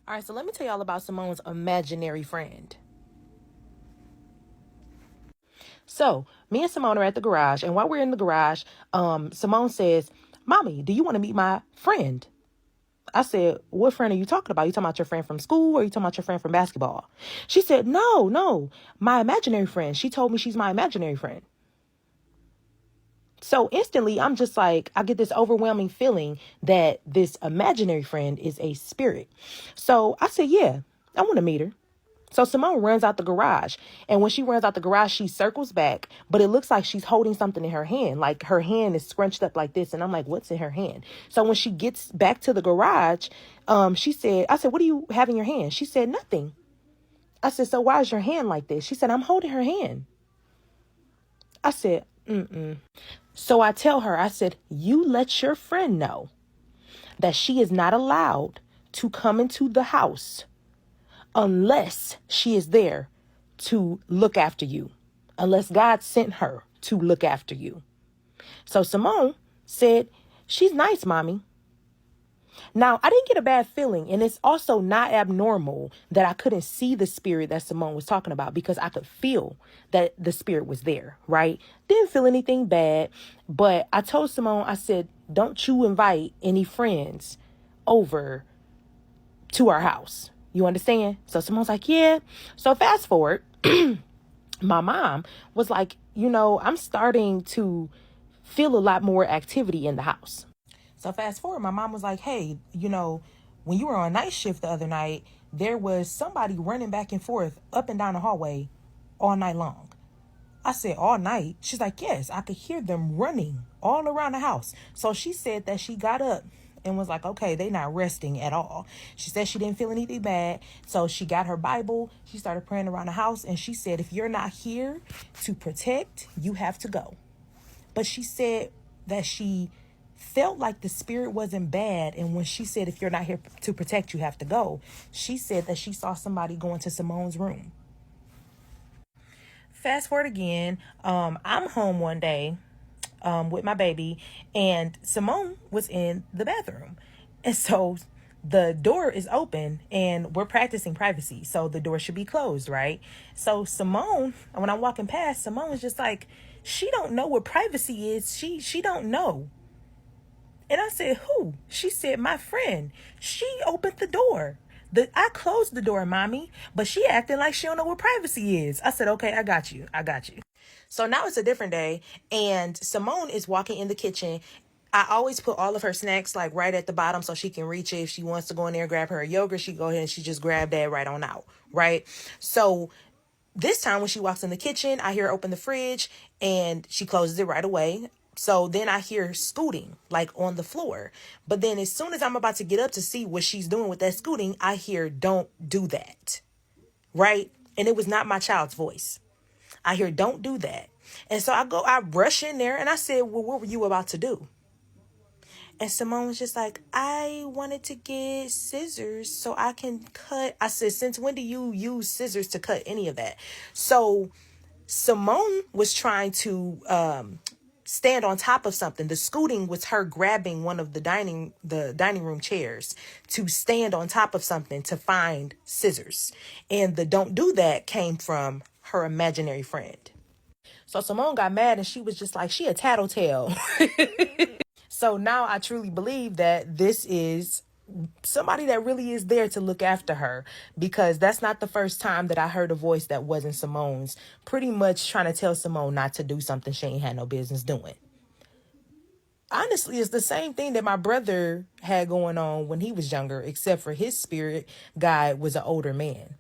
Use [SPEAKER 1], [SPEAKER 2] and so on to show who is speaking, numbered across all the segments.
[SPEAKER 1] All right, so let me tell y'all about Simone's imaginary friend. So me and Simone are at the garage, and while we're in the garage, Simone says, "Mommy, do you want to meet my friend?" I said, "What friend are you talking about? You talking about your friend from school, or you talking about your friend from basketball?" She said, No, my imaginary friend. She told me she's my imaginary friend. So instantly, I'm just like, I get this overwhelming feeling that this imaginary friend is a spirit. So I said, yeah, I want to meet her. So Simone runs out the garage. And when she runs out the garage, she circles back, but it looks like she's holding something in her hand. Like her hand is scrunched up like this. And I'm like, what's in her hand? So when she gets back to the garage, I said, what do you have in your hand? She said, nothing. I said, so why is your hand like this? She said, I'm holding her hand. I said, So I tell her, I said, you let your friend know that she is not allowed to come into the house unless she is there to look after you, unless God sent her to look after you. So Simone said, she's nice, mommy. Now, I didn't get a bad feeling, and it's also not abnormal that I couldn't see the spirit that Simone was talking about, because I could feel that the spirit was there, right? Didn't feel anything bad, but I told Simone, I said, don't you invite any friends over to our house. You understand? So Simone's like, yeah. So fast forward, my mom was like, I'm starting to feel a lot more activity in the house. So fast forward, my mom was like, hey, when you were on night shift the other night, there was somebody running back and forth up and down the hallway all night long. I said, all night? She's like, yes, I could hear them running all around the house. So she said that she got up and was like, okay, they not resting at all. She said she didn't feel anything bad. So she got her Bible. She started praying around the house. And she said, if you're not here to protect, you have to go. But she said that she felt like the spirit wasn't bad. And when she said, if you're not here to protect, you have to go, she said that she saw somebody go into Simone's room. Fast forward again, I'm home one day with my baby, and Simone was in the bathroom. And so the door is open and we're practicing privacy. So the door should be closed, right? So Simone, when I'm walking past, Simone was just like, she don't know what privacy is. She don't know. And I said, who? She said, my friend. She opened the door. I closed the door, mommy, but she acting like she don't know what privacy is. I said, okay, I got you. So now it's a different day, and Simone is walking in the kitchen. I always put all of her snacks like right at the bottom so she can reach it. If she wants to go in there and grab her yogurt, she go ahead and she just grab that right on out, right? So this time when she walks in the kitchen, I hear her open the fridge and she closes it right away. So then I hear scooting like on the floor. But then as soon as I'm about to get up to see what she's doing with that scooting, I hear, don't do that. Right? And it was not my child's voice. I hear, don't do that. And so I rush in there and I said, well, what were you about to do? And Simone was just like, I wanted to get scissors so I can cut. I said, since when do you use scissors to cut any of that? So Simone was trying to stand on top of something. The scooting was her grabbing one of the dining room chairs to stand on top of something to find scissors. And the don't do that came from her imaginary friend. So Simone got mad and she was just like, she a tattletale. So now I truly believe that this is somebody that really is there to look after her, because that's not the first time that I heard a voice that wasn't Simone's, pretty much trying to tell Simone not to do something she ain't had no business doing. Honestly, it's the same thing that my brother had going on when he was younger, except for his spirit guide was an older man.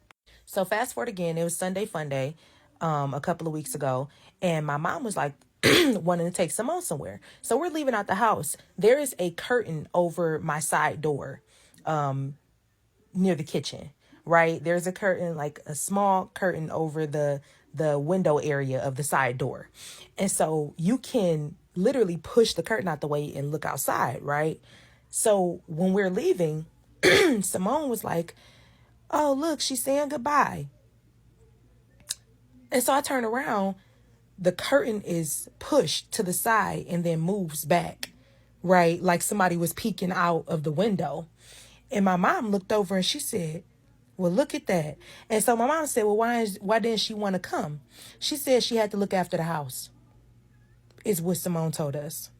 [SPEAKER 1] So fast forward again, it was Sunday Fun Day, a couple of weeks ago, and my mom was like wanting to take Simone somewhere. So we're leaving out the house. There is a curtain over my side door, near the kitchen, right? There's a curtain, like a small curtain over the window area of the side door. And so you can literally push the curtain out the way and look outside, right? So when we're leaving, Simone was like, oh, look, she's saying goodbye. And so I turn around, the curtain is pushed to the side and then moves back, right? Like somebody was peeking out of the window. And my mom looked over and she said, well, look at that. And so my mom said, well, why didn't she want to come? She said she had to look after the house, is what Simone told us.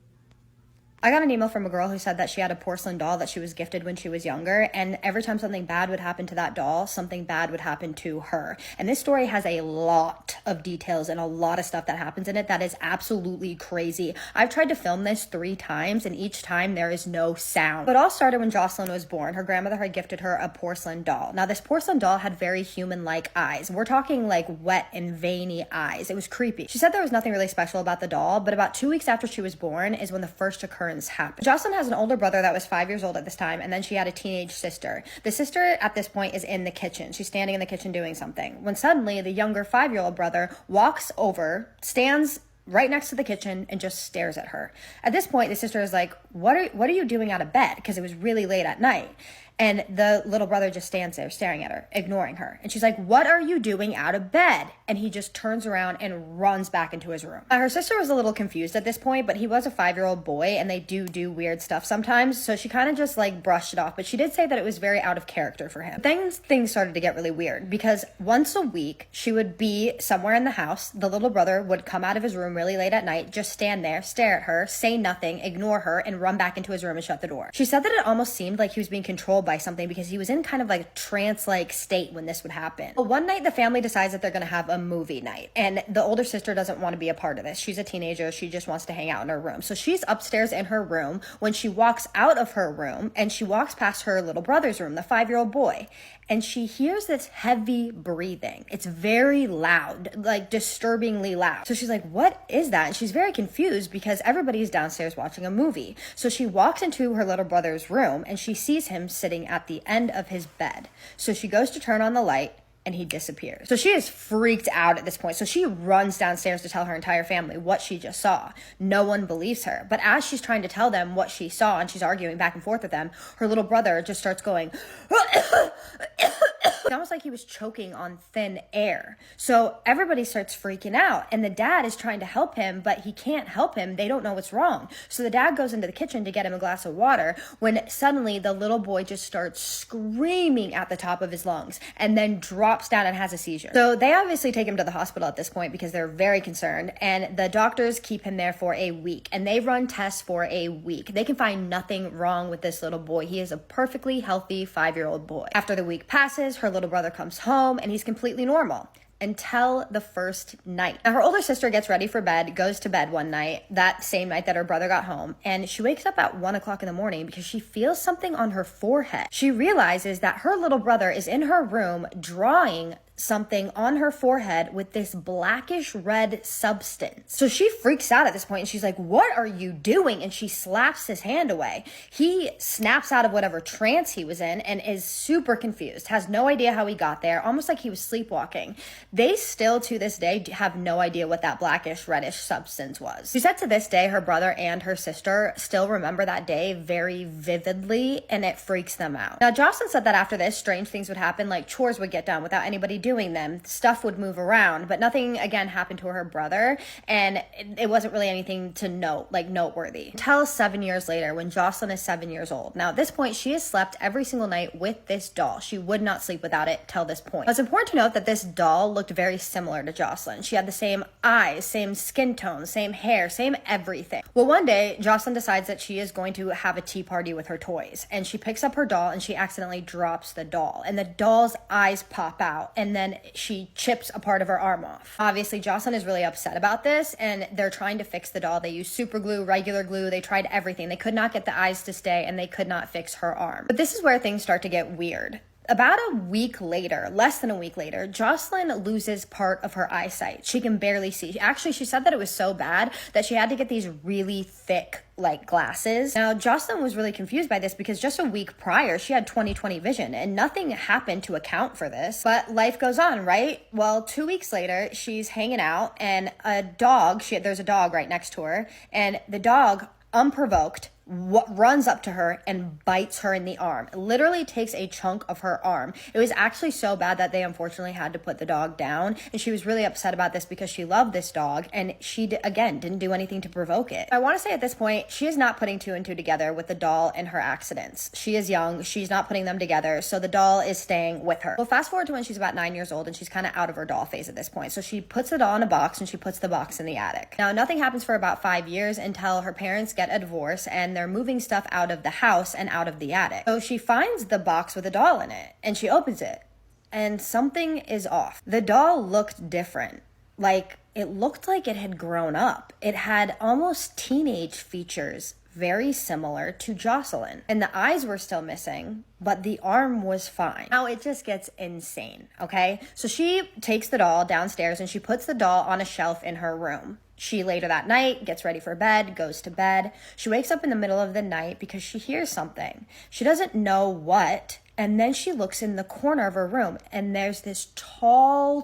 [SPEAKER 2] I got an email from a girl who said that she had a porcelain doll that she was gifted when she was younger, and every time something bad would happen to that doll, something bad would happen to her. And this story has a lot of details and a lot of stuff that happens in it that is absolutely crazy. I've tried to film this 3 times, and each time there is no sound. It all started when Jocelyn was born. Her grandmother had gifted her a porcelain doll. Now, this porcelain doll had very human-like eyes. We're talking like wet and veiny eyes. It was creepy. She said there was nothing really special about the doll, but about 2 weeks after she was born is when the first occurrence happened. Jocelyn has an older brother that was 5 years old at this time, and then she had a teenage sister. The sister at this point is in the kitchen. She's standing in the kitchen doing something, when suddenly the younger 5-year-old brother walks over, stands right next to the kitchen, and just stares at her. At this point, the sister is like, what are you doing out of bed? Because it was really late at night. And the little brother just stands there staring at her, ignoring her. And she's like, what are you doing out of bed? And he just turns around and runs back into his room. Her sister was a little confused at this point, but he was a 5-year-old boy, and they do weird stuff sometimes. So she kind of just like brushed it off. But she did say that it was very out of character for him. Then things started to get really weird, because once a week she would be somewhere in the house. The little brother would come out of his room really late at night, just stand there, stare at her, say nothing, ignore her, and run back into his room and shut the door. She said that it almost seemed like he was being controlled by something, because he was in kind of like a trance-like state when this would happen. But one night the family decides that they're gonna have a movie night, and the older sister doesn't want to be a part of this. She's a teenager. She just wants to hang out in her room. So she's upstairs in her room when she walks out of her room, and she walks past her little brother's room, the 5-year-old boy, and she hears this heavy breathing. It's very loud, like disturbingly loud. So she's like, what is that? And she's very confused because everybody's downstairs watching a movie. So she walks into her little brother's room and she sees him sitting at the end of his bed. So she goes to turn on the light, and he disappears. So she is freaked out at this point. So she runs downstairs to tell her entire family what she just saw. No one believes her. But as she's trying to tell them what she saw, and she's arguing back and forth with them, her little brother just starts going, it's almost like he was choking on thin air. So everybody starts freaking out, and the dad is trying to help him, but he can't help him. They don't know what's wrong. So the dad goes into the kitchen to get him a glass of water, when suddenly the little boy just starts screaming at the top of his lungs and then drops down and has a seizure. So they obviously take him to the hospital at this point because they're very concerned, and the doctors keep him there for a week, and they run tests for a week. They can find nothing wrong with this little boy. He is a perfectly healthy 5-year-old boy. After the week passes, her little brother comes home and he's completely normal until the first night. Now, her older sister gets ready for bed, goes to bed one night, that same night that her brother got home, and she wakes up at 1 o'clock in the morning because she feels something on her forehead. She realizes that her little brother is in her room drawing something on her forehead with this blackish red substance. So she freaks out at this point and she's like, what are you doing? And she slaps his hand away. He snaps out of whatever trance he was in and is super confused, has no idea how he got there, almost like he was sleepwalking. They still to this day have no idea what that blackish reddish substance was. She said to this day her brother and her sister still remember that day very vividly, and it freaks them out. Now, Jocelyn said that after this, strange things would happen, like chores would get done without anybody doing them, stuff would move around, but nothing again happened to her brother, and it wasn't really anything to note, like noteworthy. Until 7 years later, when Jocelyn is 7 years old. Now, at this point, she has slept every single night with this doll. She would not sleep without it till this point. It's important to note that this doll looked very similar to Jocelyn. She had the same eyes, same skin tone, same hair, same everything. Well, one day, Jocelyn decides that she is going to have a tea party with her toys, and she picks up her doll and she accidentally drops the doll, and the doll's eyes pop out, and then she chips a part of her arm off. Obviously, Jocelyn is really upset about this, and they're trying to fix the doll. They use super glue, regular glue. They tried everything. They could not get the eyes to stay, and they could not fix her arm. But this is where things start to get weird. About a week later, less than a week later, Jocelyn loses part of her eyesight. She can barely see. Actually, she said that it was so bad that she had to get these really thick glasses. Now, Jocelyn was really confused by this because just a week prior, she had 20/20 vision and nothing happened to account for this. But life goes on, right? Well, 2 weeks later, she's hanging out and a dog, there's a dog right next to her, and the dog, unprovoked, runs up to her and bites her in the arm. It literally takes a chunk of her arm. It was actually so bad that they unfortunately had to put the dog down, and she was really upset about this because she loved this dog, and she again didn't do anything to provoke it. I want to say at this point, she is not putting two and two together with the doll and her accidents. She is young, she's not putting them together, so the doll is staying with her. Well, fast forward to when she's about 9 years old, and she's kind of out of her doll phase at this point. So she puts the doll in a box, and she puts the box in the attic. Now, nothing happens for about 5 years until her parents get a divorce, and they're moving stuff out of the house and out of the attic. So she finds the box with a doll in it, and she opens it, and something is off. The doll looked different. Like, it looked like it had grown up. It had almost teenage features, very similar to Jocelyn. And the eyes were still missing, but the arm was fine. Now it just gets insane, okay? So she takes the doll downstairs and she puts the doll on a shelf in her room. She later that night gets ready for bed, goes to bed. She wakes up in the middle of the night because she hears something. She doesn't know what. And then she looks in the corner of her room, and there's this tall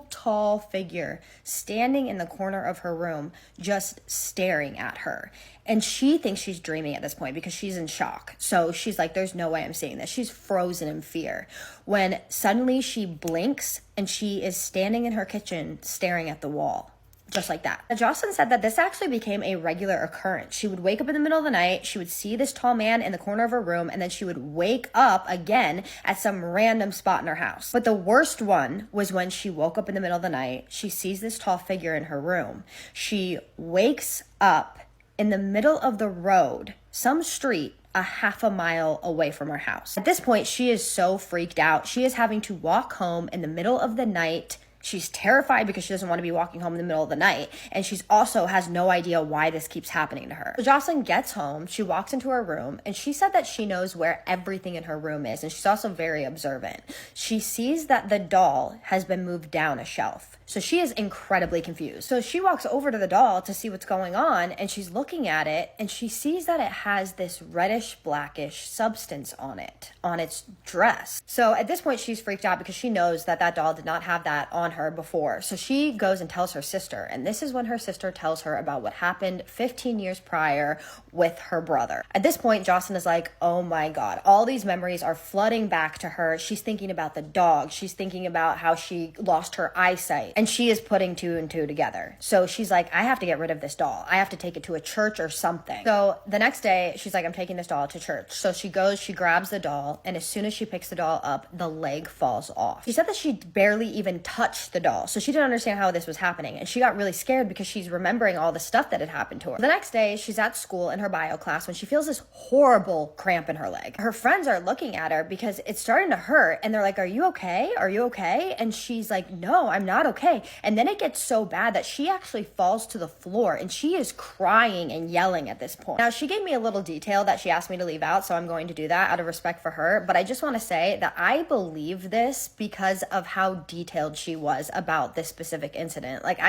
[SPEAKER 2] figure standing in the corner of her room, just staring at her. And she thinks she's dreaming at this point because she's in shock. So she's like, there's no way I'm seeing this. She's frozen in fear. When suddenly she blinks and she is standing in her kitchen staring at the wall. Just like that. Now, Jocelyn said that this actually became a regular occurrence. She would wake up in the middle of the night, she would see this tall man in the corner of her room, and then she would wake up again at some random spot in her house. But the worst one was when she woke up in the middle of the night, she sees this tall figure in her room. She wakes up in the middle of the road, some street, a half a mile away from her house. At this point, she is so freaked out. She is having to walk home in the middle of the night. She's terrified because she doesn't want to be walking home in the middle of the night. And she's also has no idea why this keeps happening to her. So Jocelyn gets home, she walks into her room, and she said that she knows where everything in her room is. And she's also very observant. She sees that the doll has been moved down a shelf. So she is incredibly confused. So she walks over to the doll to see what's going on, and she's looking at it, and she sees that it has this reddish blackish substance on it, on its dress. So at this point, she's freaked out because she knows that that doll did not have that on her before. So she goes and tells her sister, and this is when her sister tells her about what happened 15 years prior with her brother. At this point, Jocelyn is like, oh my God, all these memories are flooding back to her. She's thinking about the dog. She's thinking about how she lost her eyesight. And she is putting two and two together. So she's like, I have to get rid of this doll. I have to take it to a church or something. So the next day, she's like, I'm taking this doll to church. So she goes, she grabs the doll, and as soon as she picks the doll up, the leg falls off. She said that she barely even touched the doll. So she didn't understand how this was happening. And she got really scared because she's remembering all the stuff that had happened to her. The next day, she's at school in her bio class when she feels this horrible cramp in her leg. Her friends are looking at her because it's starting to hurt, and they're like, are you okay? Are you okay? And she's like, no, I'm not okay. And then it gets so bad that she actually falls to the floor, and she is crying and yelling at this point. Now, she gave me a little detail that she asked me to leave out, so I'm going to do that out of respect for her. But I just want to say that I believe this because of how detailed she was about this specific incident. Like,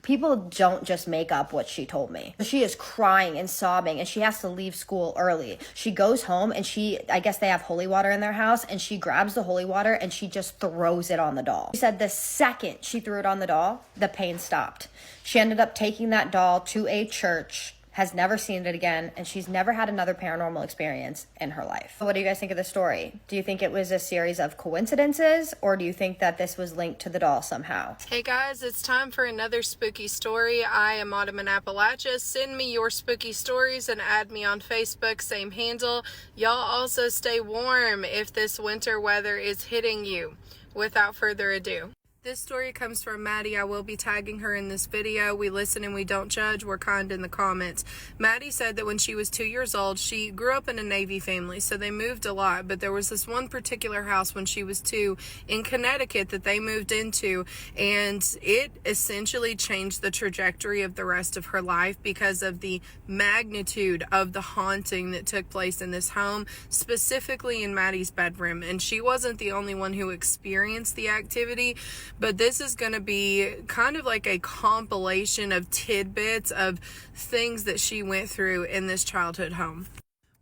[SPEAKER 2] people don't just make up what she told me. She is crying and sobbing, and she has to leave school early. She goes home, and I guess they have holy water in their house, and she grabs the holy water and she just throws it on the doll. She said the second she threw it on the doll, the pain stopped. She ended up taking that doll to a church, has never seen it again, and she's never had another paranormal experience in her life. What do you guys think of the story? Do you think it was a series of coincidences, or do you think that this was linked to the doll somehow?
[SPEAKER 3] Hey guys, it's time for another spooky story. I am Autumn in Appalachia. Send me your spooky stories and add me on Facebook, same handle. Y'all also stay warm if this winter weather is hitting you. Without further ado. This story comes from Maddie. I will be tagging her in this video. We listen and we don't judge. We're kind in the comments. Maddie said that when she was 2 years old, she grew up in a Navy family, so they moved a lot. But there was this one particular house when she was 2 in Connecticut that they moved into, and it essentially changed the trajectory of the rest of her life because of the magnitude of the haunting that took place in this home, specifically in Maddie's bedroom. And she wasn't the only one who experienced the activity. But this is going to be kind of like a compilation of tidbits of things that she went through in this childhood home.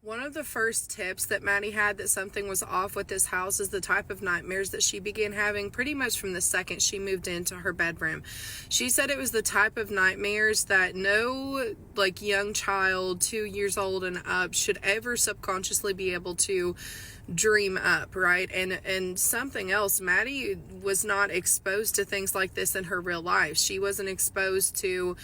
[SPEAKER 3] One of the first tips that Maddie had that something was off with this house is the type of nightmares that she began having pretty much from the second she moved into her bedroom. She said it was the type of nightmares that no young child 2 years old and up should ever subconsciously be able to dream up, right? And something else, Maddie was not exposed to things like this in her real life. She wasn't exposed to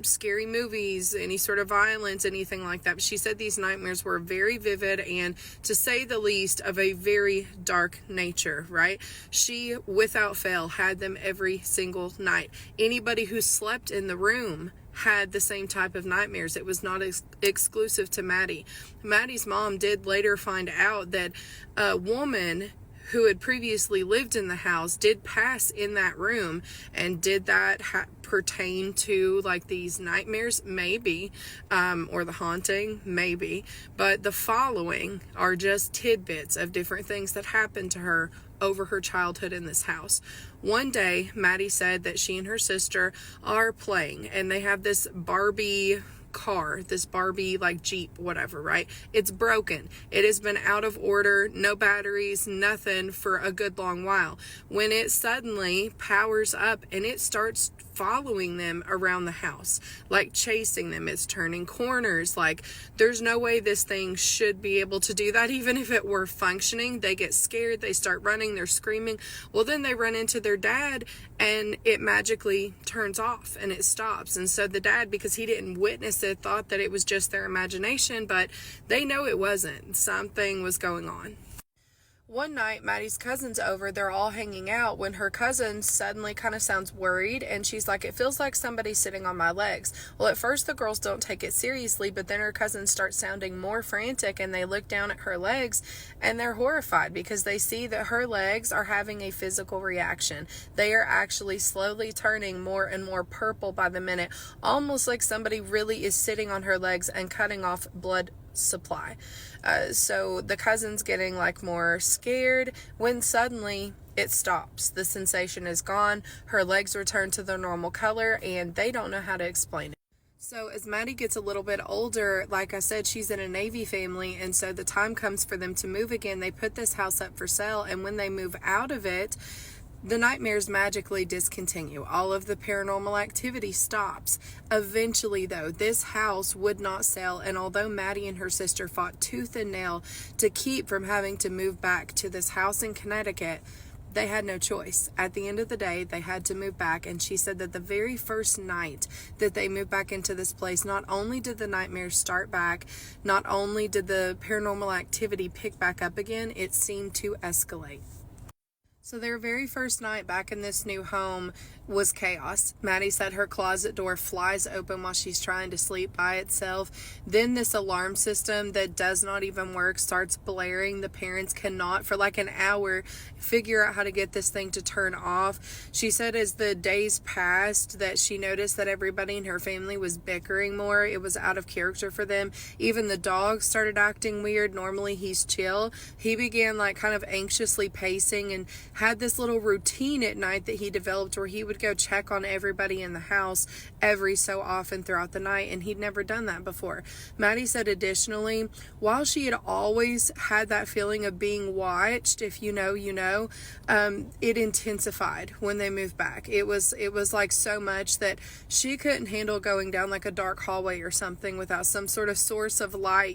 [SPEAKER 3] scary movies, any sort of violence, anything like that. But she said these nightmares were very vivid and, to say the least, of a very dark nature, right? She, without fail, had them every single night. Anybody who slept in the room had the same type of nightmares. It was not exclusive to Maddie. Maddie's mom did later find out that a woman who had previously lived in the house did pass in that room. And did that pertain to these nightmares? Maybe. Or the haunting? Maybe. But the following are just tidbits of different things that happened to her over her childhood in this house. One day, Maddie said that she and her sister are playing, and they have this Barbie car, this Barbie Jeep, whatever, right? It's broken. It has been out of order, no batteries, nothing for a good long while. When it suddenly powers up and it starts following them around the house, chasing them, it's turning corners. There's no way this thing should be able to do that, even if it were functioning. They get scared, they start running, they're screaming. Well, then they run into their dad and it magically turns off and it stops. And so the dad, because he didn't witness it, thought that it was just their imagination, but they know it wasn't. Something was going on. One night, Maddie's cousin's over. They're all hanging out when her cousin suddenly kind of sounds worried, and she's like, it feels like somebody's sitting on my legs. Well, at first the girls don't take it seriously, but then her cousin starts sounding more frantic, and they look down at her legs and they're horrified because they see that her legs are having a physical reaction. They are actually slowly turning more and more purple by the minute, almost like somebody really is sitting on her legs and cutting off blood supply. So the cousin's getting more scared when suddenly it stops. The sensation is gone. Her legs return to their normal color, and they don't know how to explain it. So as Maddie gets a little bit older, like I said, she's in a Navy family, and so the time comes for them to move again. They put this house up for sale, and when they move out of it, the nightmares magically discontinue. All of the paranormal activity stops. Eventually, though, this house would not sell, and although Maddie and her sister fought tooth and nail to keep from having to move back to this house in Connecticut, they had no choice. At the end of the day, they had to move back, and she said that the very first night that they moved back into this place, not only did the nightmares start back, not only did the paranormal activity pick back up again, it seemed to escalate. So their very first night back in this new home was chaos. Maddie said her closet door flies open while she's trying to sleep by itself. Then this alarm system that does not even work starts blaring. The parents cannot, for an hour, figure out how to get this thing to turn off. She said as the days passed that she noticed that everybody in her family was bickering more. It was out of character for them. Even the dog started acting weird. Normally he's chill. He began kind of anxiously pacing and had this little routine at night that he developed where he would go check on everybody in the house every so often throughout the night, and he'd never done that before. Maddie said additionally, while she had always had that feeling of being watched, if you know, you know, it intensified when they moved back. It was so much that she couldn't handle going down a dark hallway or something without some sort of source of light,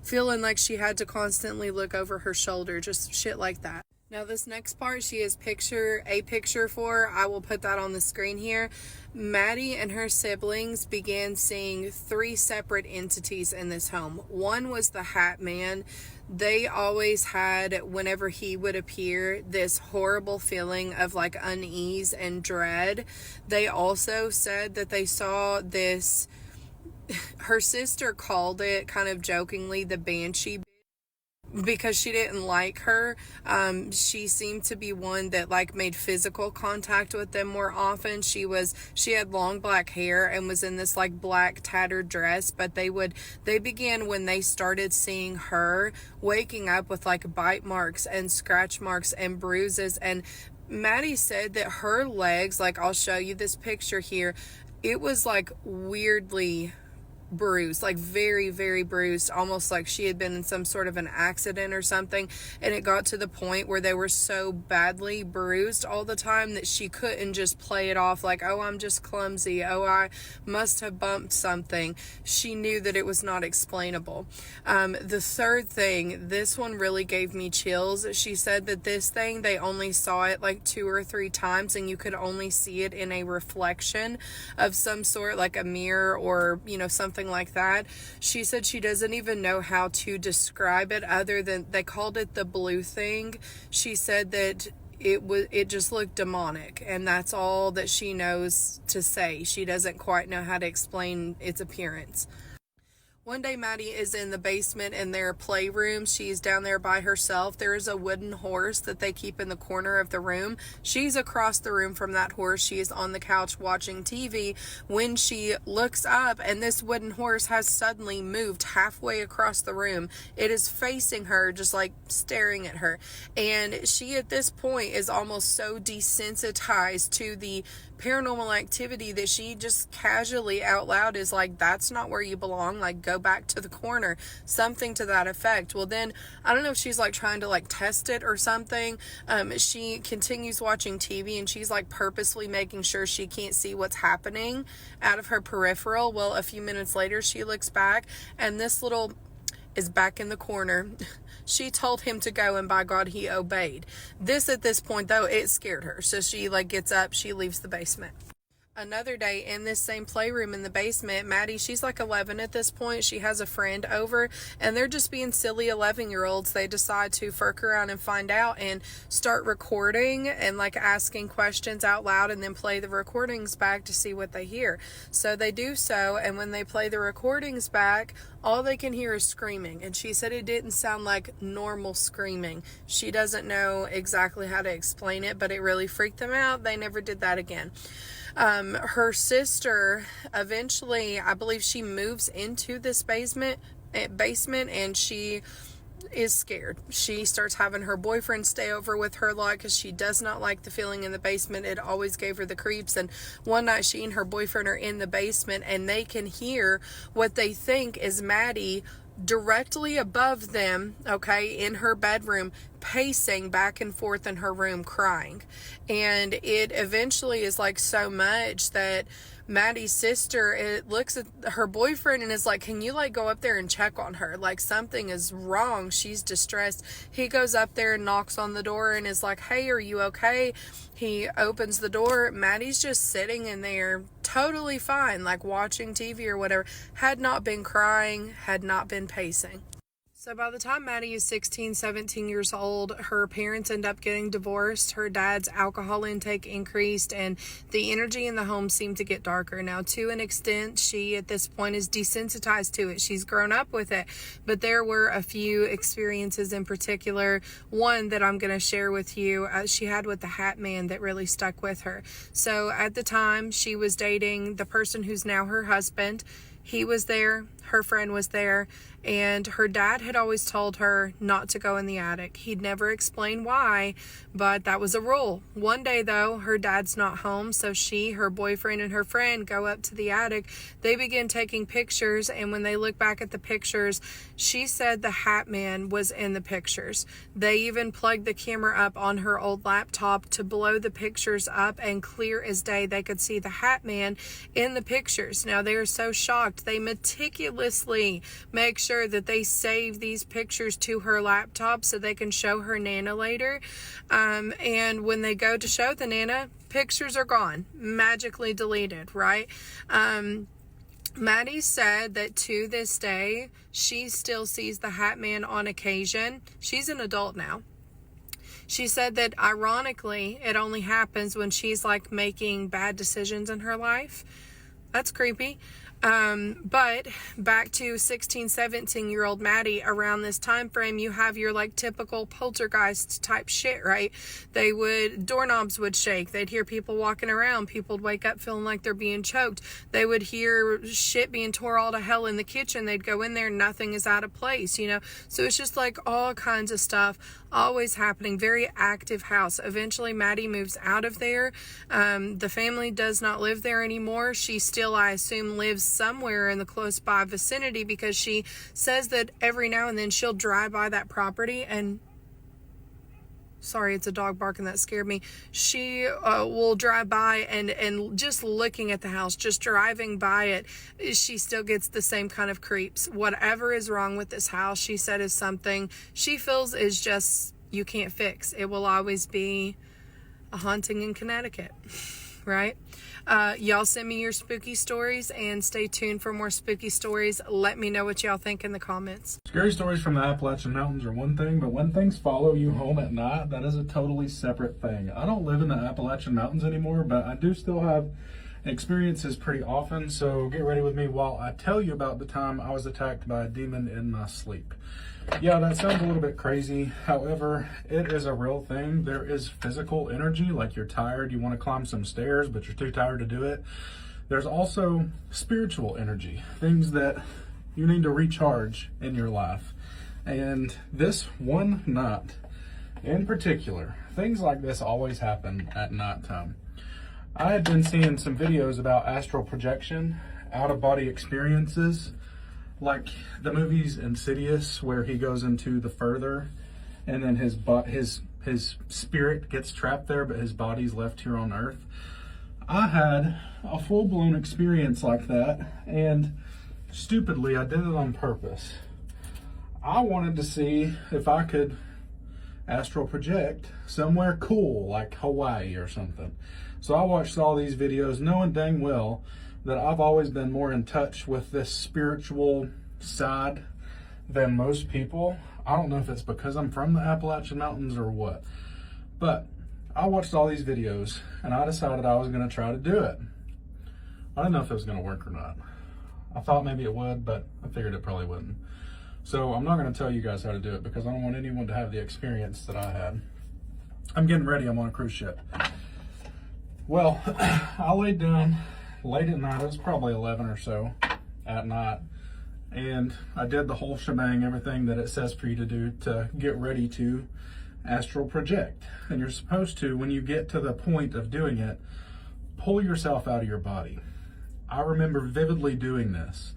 [SPEAKER 3] feeling like she had to constantly look over her shoulder, just shit like that. Now this next part she has a picture for. I will put that on the screen here. Maddie and her siblings began seeing 3 separate entities in this home. One was the Hat Man. They always had, whenever he would appear, this horrible feeling of unease and dread. They also said that they saw this, her sister called it kind of jokingly the Banshee, because she didn't like her. She seemed to be one that made physical contact with them more often. She had long black hair and was in this black tattered dress, but they began, when they started seeing her, waking up with bite marks and scratch marks and bruises. And Maddie said that her legs, I'll show you this picture here, it was weirdly bruised, like very, very bruised, almost like she had been in some sort of an accident or something. And it got to the point where they were so badly bruised all the time that she couldn't just play it off like, oh, I'm just clumsy, oh, I must have bumped something. She knew that it was not explainable. The third thing, this one really gave me chills. She said that this thing, they only saw it like 2 or 3 times, and you could only see it in a reflection of some sort, like a mirror or, something like that. She said she doesn't even know how to describe it other than they called it the blue thing. She said that it just looked demonic, and that's all that she knows to say. She doesn't quite know how to explain its appearance. One day Maddie is in the basement in their playroom. She's down there by herself. There is a wooden horse that they keep in the corner of the room. She's across the room from that horse. She is on the couch watching TV when she looks up, and this wooden horse has suddenly moved halfway across the room. It is facing her, just like staring at her. And she at this point is almost so desensitized to the paranormal activity that she just casually out loud is like, that's not where you belong, like go back to the corner, something to that effect. Well, then I don't know if she's like trying to like test it or something. She continues watching TV, and she's like purposely making sure she can't see what's happening out of her peripheral. Well, a few minutes later she looks back, and this little is back in the corner. She told him to go, and by God, he obeyed. At this point, though, it scared her. So she like gets up, she leaves the basement. Another day in this same playroom in the basement, Maddie, she's like 11 at this point. She has a friend over, and they're just being silly 11-year-olds. They decide to furk around and find out and start recording and like asking questions out loud, and then play the recordings back to see what they hear. So they do so, and when they play the recordings back, all they can hear is screaming. And she said it didn't sound like normal screaming. She doesn't know exactly how to explain it, but it really freaked them out. They never did that again. Her sister eventually, I believe she moves into this basement, and she is scared. She starts having her boyfriend stay over with her a lot because she does not like the feeling in the basement. It always gave her the creeps. And one night she and her boyfriend are in the basement, and they can hear what they think is Maddie directly above them, okay, in her bedroom, pacing back and forth in her room, crying. And it eventually is like so much that Maddie's sister, it looks at her boyfriend and is like, can you like go up there and check on her? Like something is wrong. She's distressed. He goes up there and knocks on the door and is like, hey, are you okay? He opens the door. Maddie's just sitting in there totally fine, like watching TV or whatever. Had not been crying, had not been pacing. So by the time Maddie is 16, 17 years old, her parents end up getting divorced. Her dad's alcohol intake increased, and the energy in the home seemed to get darker. Now, to an extent, she at this point is desensitized to it. She's grown up with it, but there were a few experiences in particular. One that I'm going to share with you, she had with the Hat Man that really stuck with her. So at the time, she was dating the person who's now her husband. He was there, her friend was there, and her dad had always told her not to go in the attic. He'd never explained why, but that was a rule. One day, though, her dad's not home, so she, her boyfriend, and her friend go up to the attic. They begin taking pictures, and when they look back at the pictures, she said the Hat Man was in the pictures. They even plugged the camera up on her old laptop to blow the pictures up, and clear as day, they could see the Hat Man in the pictures. Now, they are so shocked. They meticulously make sure that they save these pictures to her laptop so they can show her Nana later. And when they go to show the Nana, pictures are gone, magically deleted, right? Maddie said that to this day, she still sees the Hat Man on occasion. She's an adult now. She said that ironically, it only happens when she's like making bad decisions in her life. That's creepy. But back to 16, 17-year-old Maddie, around this time frame, you have your like typical poltergeist type shit, right? Doorknobs would shake. They'd hear people walking around. People would wake up feeling like they're being choked. They would hear shit being tore all to hell in the kitchen. They'd go in there, nothing is out of place, you know? So it's just like all kinds of stuff always happening. Very active house. Eventually Maddie moves out of there. The family does not live there anymore. She still, I assume, lives somewhere in the close by vicinity, because she says that every now and then she'll drive by that property and, sorry, it's a dog barking, that scared me. She will drive by and just looking at the house, just driving by it, she still gets the same kind of creeps. Whatever is wrong with this house, she said, is something she feels is just, you can't fix. It will always be a haunting in Connecticut, right? Y'all send me your spooky stories, and stay tuned for more spooky stories. Let me know what y'all think in the comments.
[SPEAKER 4] Scary stories from the Appalachian Mountains are one thing, but when things follow you home at night, that is a totally separate thing. I don't live in the Appalachian Mountains anymore, but I do still have experiences pretty often, so get ready with me while I tell you about the time I was attacked by a demon in my sleep. Yeah, that sounds a little bit crazy. However, it is a real thing. There is physical energy, like you're tired, you want to climb some stairs, but you're too tired to do it. There's also spiritual energy, things that you need to recharge in your life. And this one night in particular, things like this always happen at nighttime. I had been seeing some videos about astral projection, out-of-body experiences, like the movies Insidious, where he goes into the further and then his spirit gets trapped there, but his body's left here on Earth. I had a full-blown experience like that, and stupidly I did it on purpose. I wanted to see if I could astral project somewhere cool like Hawaii or something. So I watched all these videos knowing dang well that I've always been more in touch with this spiritual side than most people. I don't know if it's because I'm from the Appalachian Mountains or what, but I watched all these videos and I decided I was going to try to do it. I didn't know if it was going to work or not. I thought maybe it would, but I figured it probably wouldn't. So I'm not going to tell you guys how to do it because I don't want anyone to have the experience that I had. I'm getting ready. I'm on a cruise ship. Well, I laid down late at night. It was probably 11 or so at night. And I did the whole shebang, everything that it says for you to do to get ready to astral project. And you're supposed to, when you get to the point of doing it, pull yourself out of your body. I remember vividly doing this.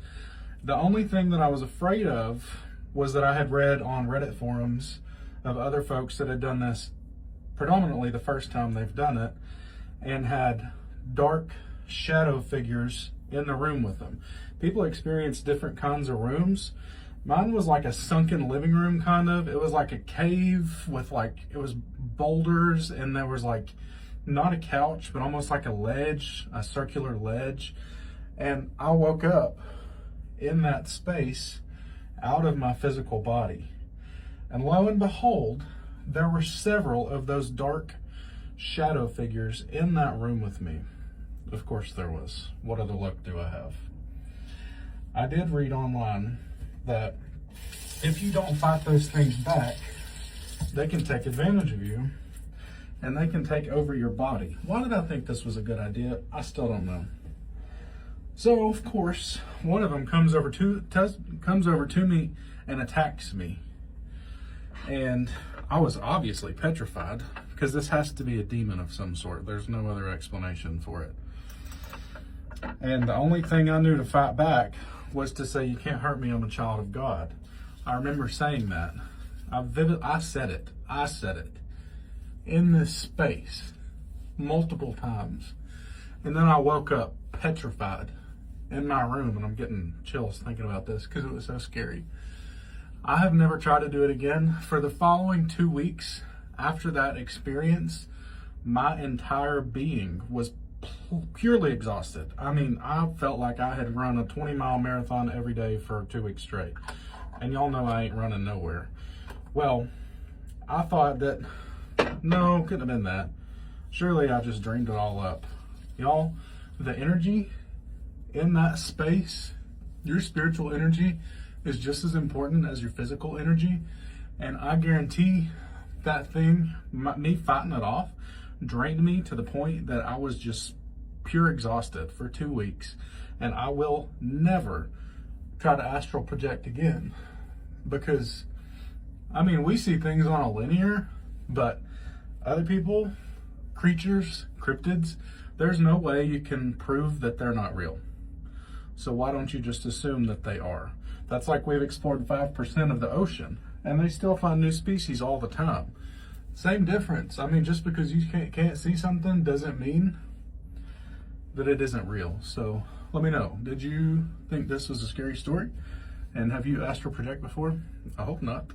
[SPEAKER 4] The only thing that I was afraid of was that I had read on Reddit forums of other folks that had done this predominantly the first time they've done it, and had dark shadow figures in the room with them. People experience different kinds of rooms. Mine was like a sunken living room, kind of. It was like a cave with it was boulders, and there was like, not a couch, but almost like a ledge, a circular ledge. And I woke up in that space out of my physical body. And lo and behold, there were several of those dark shadow figures in that room with me. Of course there was. What other luck do I have? I did read online that if you don't fight those things back, they can take advantage of you and they can take over your body. Why did I think this was a good idea? I still don't know. So of course, one of them comes over to me and attacks me. And I was obviously petrified because this has to be a demon of some sort. There's no other explanation for it. And the only thing I knew to fight back was to say, "You can't hurt me, I'm a child of God." I remember saying that. I said it in this space multiple times. And then I woke up petrified in my room, and I'm getting chills thinking about this because it was so scary. I have never tried to do it again. For the following 2 weeks after that experience, my entire being was purely exhausted. I mean, I felt like I had run a 20-mile marathon every day for 2 weeks straight. And y'all know I ain't running nowhere. Well, I thought that, no, couldn't have been that. Surely I just dreamed it all up. Y'all, the energy in that space, your spiritual energy, is just as important as your physical energy. And I guarantee that thing, me fighting it off, drained me to the point that I was just pure exhausted for 2 weeks. And I will never try to astral project again, because I mean, we see things on a linear, but other people, creatures, cryptids, there's no way you can prove that they're not real. So why don't you just assume that they are? That's like we've explored 5% of the ocean, and they still find new species all the time. Same difference. I mean, just because you can't see something doesn't mean that it isn't real. So let me know. Did you think this was a scary story? And have you astral project before? I hope not.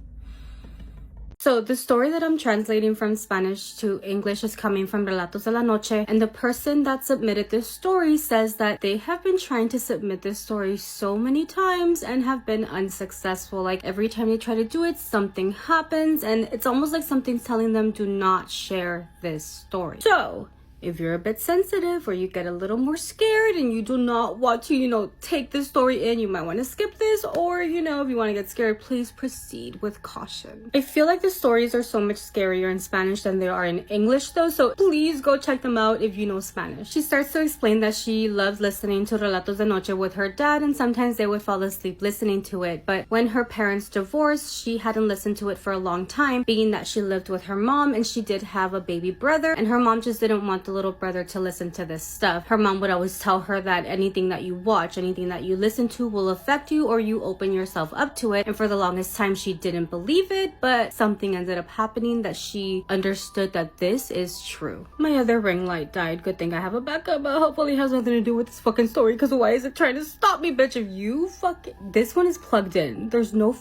[SPEAKER 5] So the story that I'm translating from Spanish to English is coming from Relatos de la Noche, and the person that submitted this story says that they have been trying to submit this story so many times and have been unsuccessful. Like every time they try to do it, something happens, and it's almost like something's telling them do not share this story. So if you're a bit sensitive or you get a little more scared and you do not want to, take this story in, you might want to skip this, or, if you want to get scared, please proceed with caution. I feel like the stories are so much scarier in Spanish than they are in English though, so please go check them out if you know Spanish. She starts to explain that she loves listening to Relatos de Noche with her dad, and sometimes they would fall asleep listening to it, but when her parents divorced, she hadn't listened to it for a long time, being that she lived with her mom and she did have a baby brother, and her mom just didn't want the little brother to listen to this stuff. Her mom would always tell her that anything that you watch, anything that you listen to will affect you, or you open yourself up to it. And for the longest time she didn't believe it, but something ended up happening that she understood that this is true. My other ring light died. Good thing I have a backup, but hopefully it has nothing to do with this fucking story, because why is it trying to stop me, bitch? If you this one is plugged in, there's no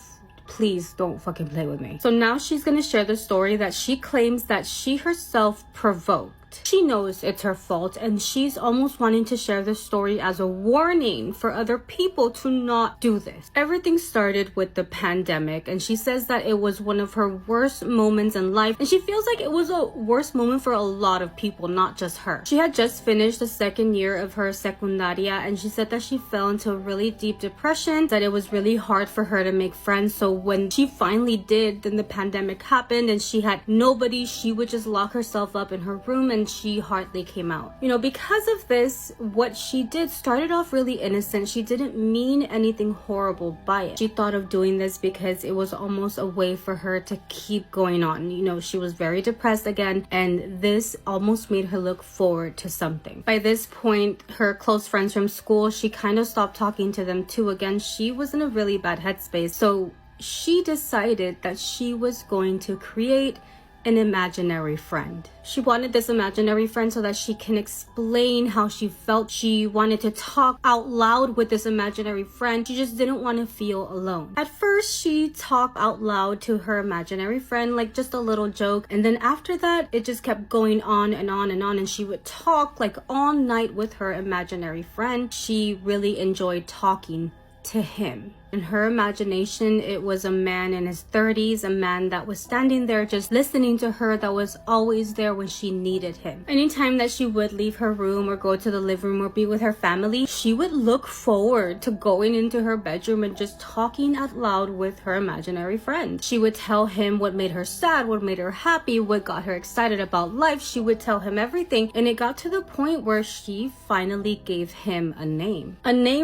[SPEAKER 5] please don't fucking play with me. So now she's gonna share the story that she claims that she herself provoked. She knows it's her fault, and she's almost wanting to share the story as a warning for other people to not do this. Everything started with the pandemic, and she says that it was one of her worst moments in life, and she feels like it was a worst moment for a lot of people, not just her. She had just finished the second year of her secundaria, and she said that she fell into a really deep depression, that it was really hard for her to make friends. So when she finally did, then the pandemic happened and she had nobody. She would just lock herself up in her room and she hardly came out. Because of this, what she did started off really innocent. She didn't mean anything horrible by it. She thought of doing this because it was almost a way for her to keep going on. She was very depressed again, and this almost made her look forward to something. By this point, her close friends from school, she kind of stopped talking to them too. Again, she was in a really bad headspace. So she decided that she was going to create an imaginary friend. She wanted this imaginary friend so that she can explain how she felt. She wanted to talk out loud with this imaginary friend. She just didn't want to feel alone. At first, she talked out loud to her imaginary friend, like just a little joke. And then after that, it just kept going on and on and on. And she would talk like all night with her imaginary friend. She really enjoyed talking to him. In her imagination, it was a man in his 30s, a man that was standing there just listening to her, that was always there when she needed him. Anytime that she would leave her room or go to the living room or be with her family, she would look forward to going into her bedroom and just talking out loud with her imaginary friend. She would tell him what made her sad, what made her happy, what got her excited about life. She would tell him everything, and it got to the point where she finally gave him a name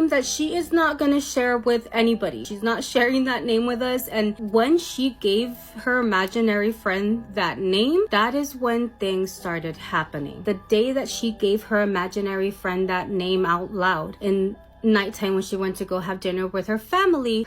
[SPEAKER 5] that she is not going to share with anybody. She's not sharing that name with us. And when she gave her imaginary friend that name, that is when things started happening. The day that she gave her imaginary friend that name out loud, in nighttime when she went to go have dinner with her family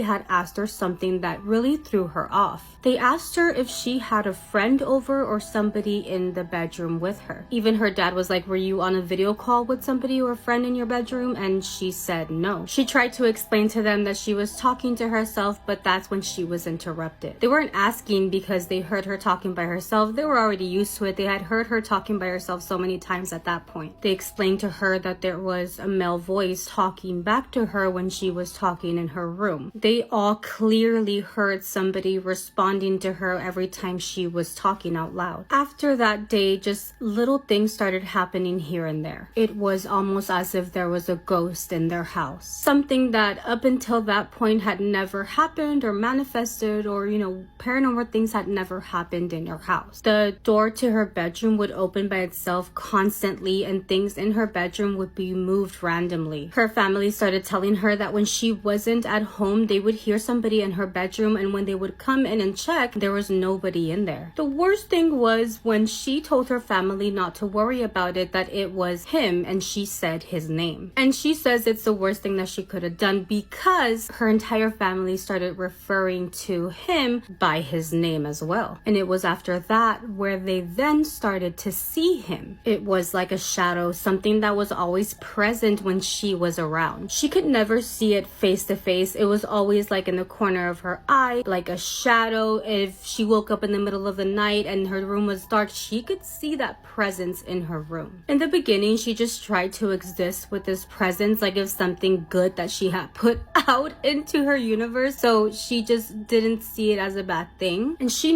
[SPEAKER 5] had asked her something that really threw her off. They asked her if she had a friend over or somebody in the bedroom with her. Even her dad was like, were you on a video call with somebody or a friend in your bedroom? And she said no. She tried to explain to them that she was talking to herself, but that's when she was interrupted. They weren't asking because they heard her talking by herself. They were already used to it. They had heard her talking by herself so many times at that point. They explained to her that there was a male voice talking back to her when she was talking in her room. They all clearly heard somebody responding to her every time she was talking out loud. After that day, just little things started happening here and there. It was almost as if there was a ghost in their house. Something that up until that point had never happened or manifested, or paranormal things had never happened in her house. The door to her bedroom would open by itself constantly, and things in her bedroom would be moved randomly. family. Her family started telling her that when she wasn't at home, they would hear somebody in her bedroom, and when they would come in and check, there was nobody in there. The worst thing was when she told her family not to worry about it, that it was him, and she said his name. And she says it's the worst thing that she could have done because her entire family started referring to him by his name as well. And it was after that where they then started to see him. It was like a shadow, something that was always present when she was around. She could never see it face to face. It was always like in the corner of her eye, like a shadow. If she woke up in the middle of the night and her room was dark, she could see that presence in her room. In the beginning, she just tried to exist with this presence, like if something good that she had put out into her universe. So she just didn't see it as a bad thing. And she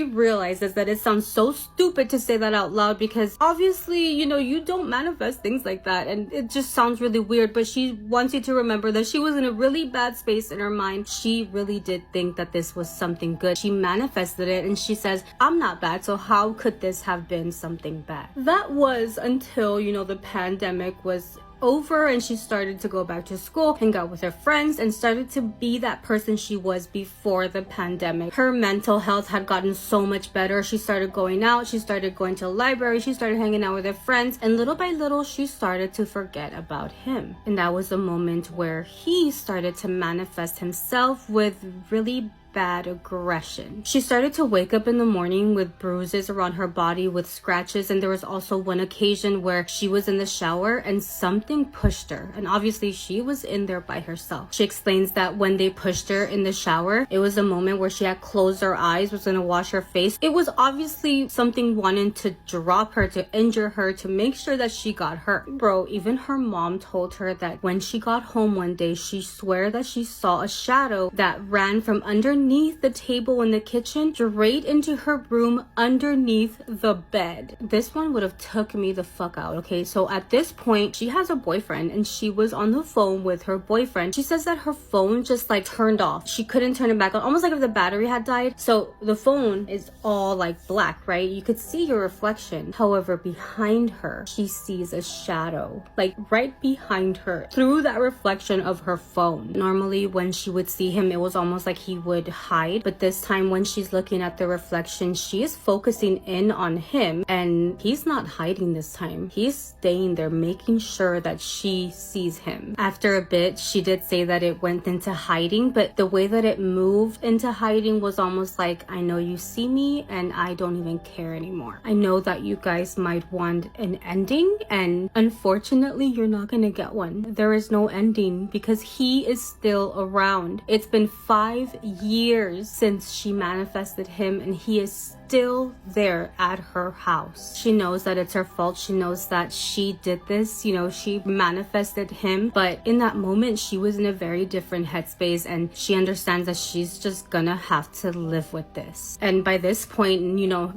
[SPEAKER 5] realizes that it sounds so stupid to say that out loud because obviously, you don't manifest things like that. And it just sounds really weird, but she wants you to remember that she was in a really bad space in her mind. She really did think that this was something good. She manifested it and she says, I'm not bad, so how could this have been something bad? That was until, the pandemic was over and she started to go back to school, hang out with her friends, and started to be that person she was before the pandemic. Her mental health had gotten so much better. She started going out, she started going to the library, she started hanging out with her friends, and little by little she started to forget about him. And that was the moment where he started to manifest himself with really bad aggression. She started to wake up in the morning with bruises around her body, with scratches, and there was also one occasion where she was in the shower and something pushed her, and obviously she was in there by herself. She explains that when they pushed her in the shower, it was a moment where she had closed her eyes, was gonna wash her face. It was obviously something wanting to drop her, to injure her, to make sure that she got hurt. Bro, even her mom told her that when she got home one day, she swore that she saw a shadow that ran from underneath the table in the kitchen straight into her room underneath the bed. This one would have took me the fuck out. Okay, so at this point she has a boyfriend and she was on the phone with her boyfriend. She says that her phone just like turned off. She couldn't turn it back on, almost like if the battery had died. So the phone is all like black, right? You could see your reflection. However, behind her she sees a shadow, like right behind her through that reflection of her phone. Normally when she would see him, it was almost like he would hide, but this time when she's looking at the reflection, she is focusing in on him and he's not hiding this time. He's staying there, making sure that she sees him. After a bit, she did say that it went into hiding, but the way that it moved into hiding was almost like, I know you see me and I don't even care anymore. I know that you guys might want an ending, and unfortunately you're not gonna get one. There is no ending because he is still around. It's been 5 years since she manifested him and he is still there at her house. She knows that it's her fault. She knows that she did this, she manifested him, but in that moment she was in a very different headspace and she understands that she's just gonna have to live with this. And by this point,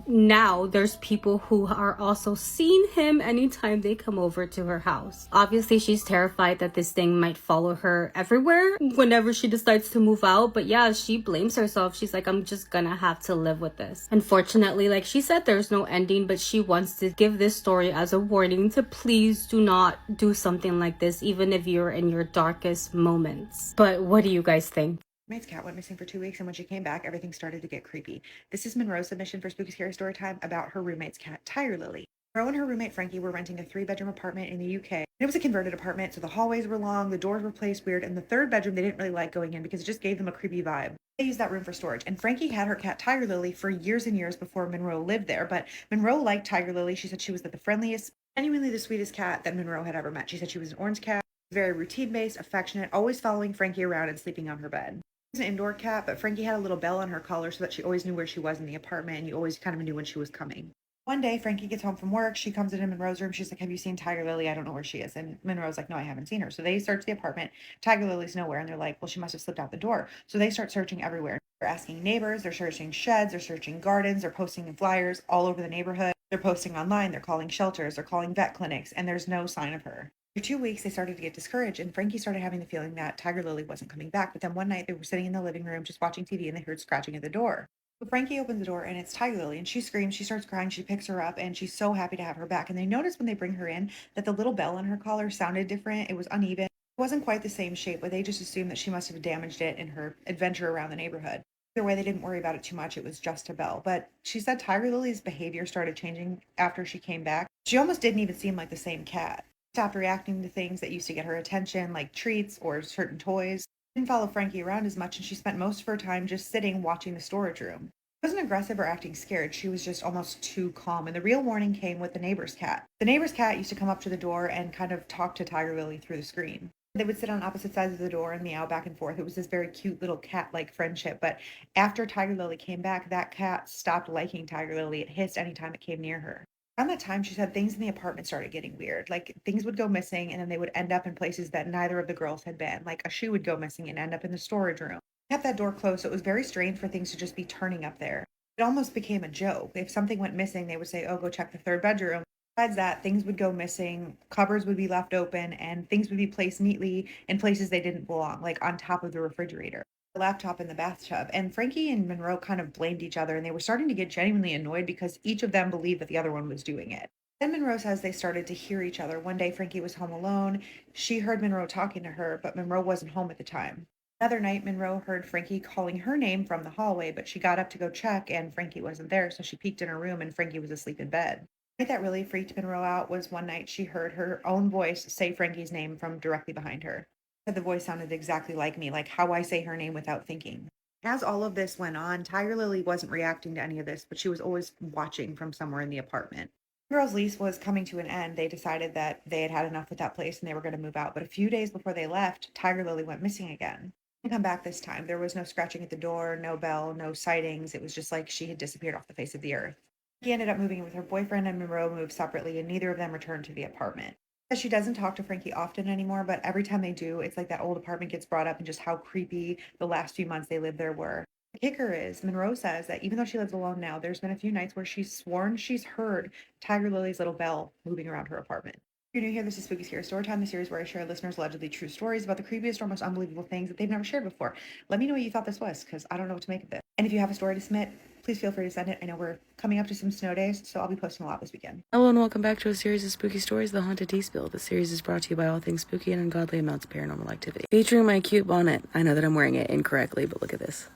[SPEAKER 5] now there's people who are also seeing him anytime they come over to her house. Obviously she's terrified that this thing might follow her everywhere whenever she decides to move out, but yeah, she blames herself. She's like, I'm just gonna have to live with this. Unfortunately, like she said, there's no ending, but she wants to give this story as a warning to please do not do something like this, even if you're in your darkest moments. But what do you guys think?
[SPEAKER 6] Roommate's cat went missing for 2 weeks, and when she came back, everything started to get creepy. This is Monroe's submission for Spooky Scary Story Time about her roommate's cat, Tire Lily. Monroe and her roommate Frankie were renting a 3-bedroom apartment in the UK. It was a converted apartment, so the hallways were long, the doors were placed weird, and the 3rd bedroom they didn't really like going in because it just gave them a creepy vibe. They used that room for storage, and Frankie had her cat Tiger Lily for years and years before Monroe lived there, but Monroe liked Tiger Lily. She said she was the friendliest, genuinely the sweetest cat that Monroe had ever met. She said she was an orange cat, very routine-based, affectionate, always following Frankie around and sleeping on her bed. She was an indoor cat, but Frankie had a little bell on her collar so that she always knew where she was in the apartment, and you always kind of knew when she was coming. One day, Frankie gets home from work. She comes into Monroe's room. She's like, have you seen Tiger Lily? I don't know where she is. And Monroe's like, no, I haven't seen her. So they search the apartment. Tiger Lily's nowhere. And they're like, well, she must have slipped out the door. So they start searching everywhere. They're asking neighbors. They're searching sheds. They're searching gardens. They're posting flyers all over the neighborhood. They're posting online. They're calling shelters. They're calling vet clinics. And there's no sign of her. For 2 weeks, they started to get discouraged. And Frankie started having the feeling that Tiger Lily wasn't coming back. But then one night, they were sitting in the living room just watching TV. And they heard scratching at the door. So Frankie opens the door and it's Tiger Lily, and she screams, she starts crying, she picks her up, and she's so happy to have her back. And they notice when they bring her in that the little bell on her collar sounded different. It was uneven. It wasn't quite the same shape, but they just assumed that she must have damaged it in her adventure around the neighborhood. Either way, they didn't worry about it too much. It was just a bell. But she said Tiger Lily's behavior started changing after she came back. She almost didn't even seem like the same cat. Stopped reacting to things that used to get her attention, like treats or certain toys. Didn't follow Frankie around as much, and she spent most of her time just sitting watching the storage room. She wasn't aggressive or acting scared. She was just almost too calm. And the real warning came with the neighbor's cat. The neighbor's cat used to come up to the door and kind of talk to Tiger Lily through the screen. They would sit on opposite sides of the door and meow back and forth. It was this very cute little cat-like friendship. But after Tiger Lily came back, that cat stopped liking Tiger Lily. It hissed anytime it came near her. Around that time, she said things in the apartment started getting weird. Like things would go missing and then they would end up in places that neither of the girls had been. Like a shoe would go missing and end up in the storage room. Kept that door closed, so it was very strange for things to just be turning up there. It almost became a joke. If something went missing, they would say, "Oh, go check the third bedroom." Besides that, things would go missing, cupboards would be left open, and things would be placed neatly in places they didn't belong, like on top of the refrigerator, the laptop in the bathtub. And Frankie and Monroe kind of blamed each other, and they were starting to get genuinely annoyed because each of them believed that the other one was doing it. Then Monroe says they started to hear each other. One day, Frankie was home alone. She heard Monroe talking to her, but Monroe wasn't home at the time. Another night, Monroe heard Frankie calling her name from the hallway, but she got up to go check, and Frankie wasn't there, so she peeked in her room, and Frankie was asleep in bed. The night that really freaked Monroe out was one night she heard her own voice say Frankie's name from directly behind her. The voice sounded exactly like me, like how I say her name without thinking. As all of this went on, Tiger Lily wasn't reacting to any of this, but she was always watching from somewhere in the apartment. The girls' lease was coming to an end. They decided that they had had enough with that place and they were going to move out. But a few days before they left, Tiger Lily went missing again. Didn't come back this time. There was no scratching at the door, no bell, no sightings. It was just like she had disappeared off the face of the earth. She ended up moving in with her boyfriend, and Monroe moved separately, and neither of them returned to the apartment. She doesn't talk to Frankie often anymore, but every time they do, it's like that old apartment gets brought up and just how creepy the last few months they lived there were. The kicker is, Monroe says that even though she lives alone now, there's been a few nights where she's sworn she's heard Tiger Lily's little bell moving around her apartment. If you're new here, this is Spooky Scary Storytime, the series where I share listeners' allegedly true stories about the creepiest or most unbelievable things that they've never shared before. Let me know what you thought this was, because I don't know what to make of this. And if you have a story to submit, please feel free to send it. I know we're coming up to some snow days, so I'll be posting a lot this weekend.
[SPEAKER 7] Hello and welcome back to a series of spooky stories, The Haunted Tea Spill. This series is brought to you by all things spooky and ungodly amounts of paranormal activity. Featuring my cute bonnet. I know that I'm wearing it incorrectly, but look at this.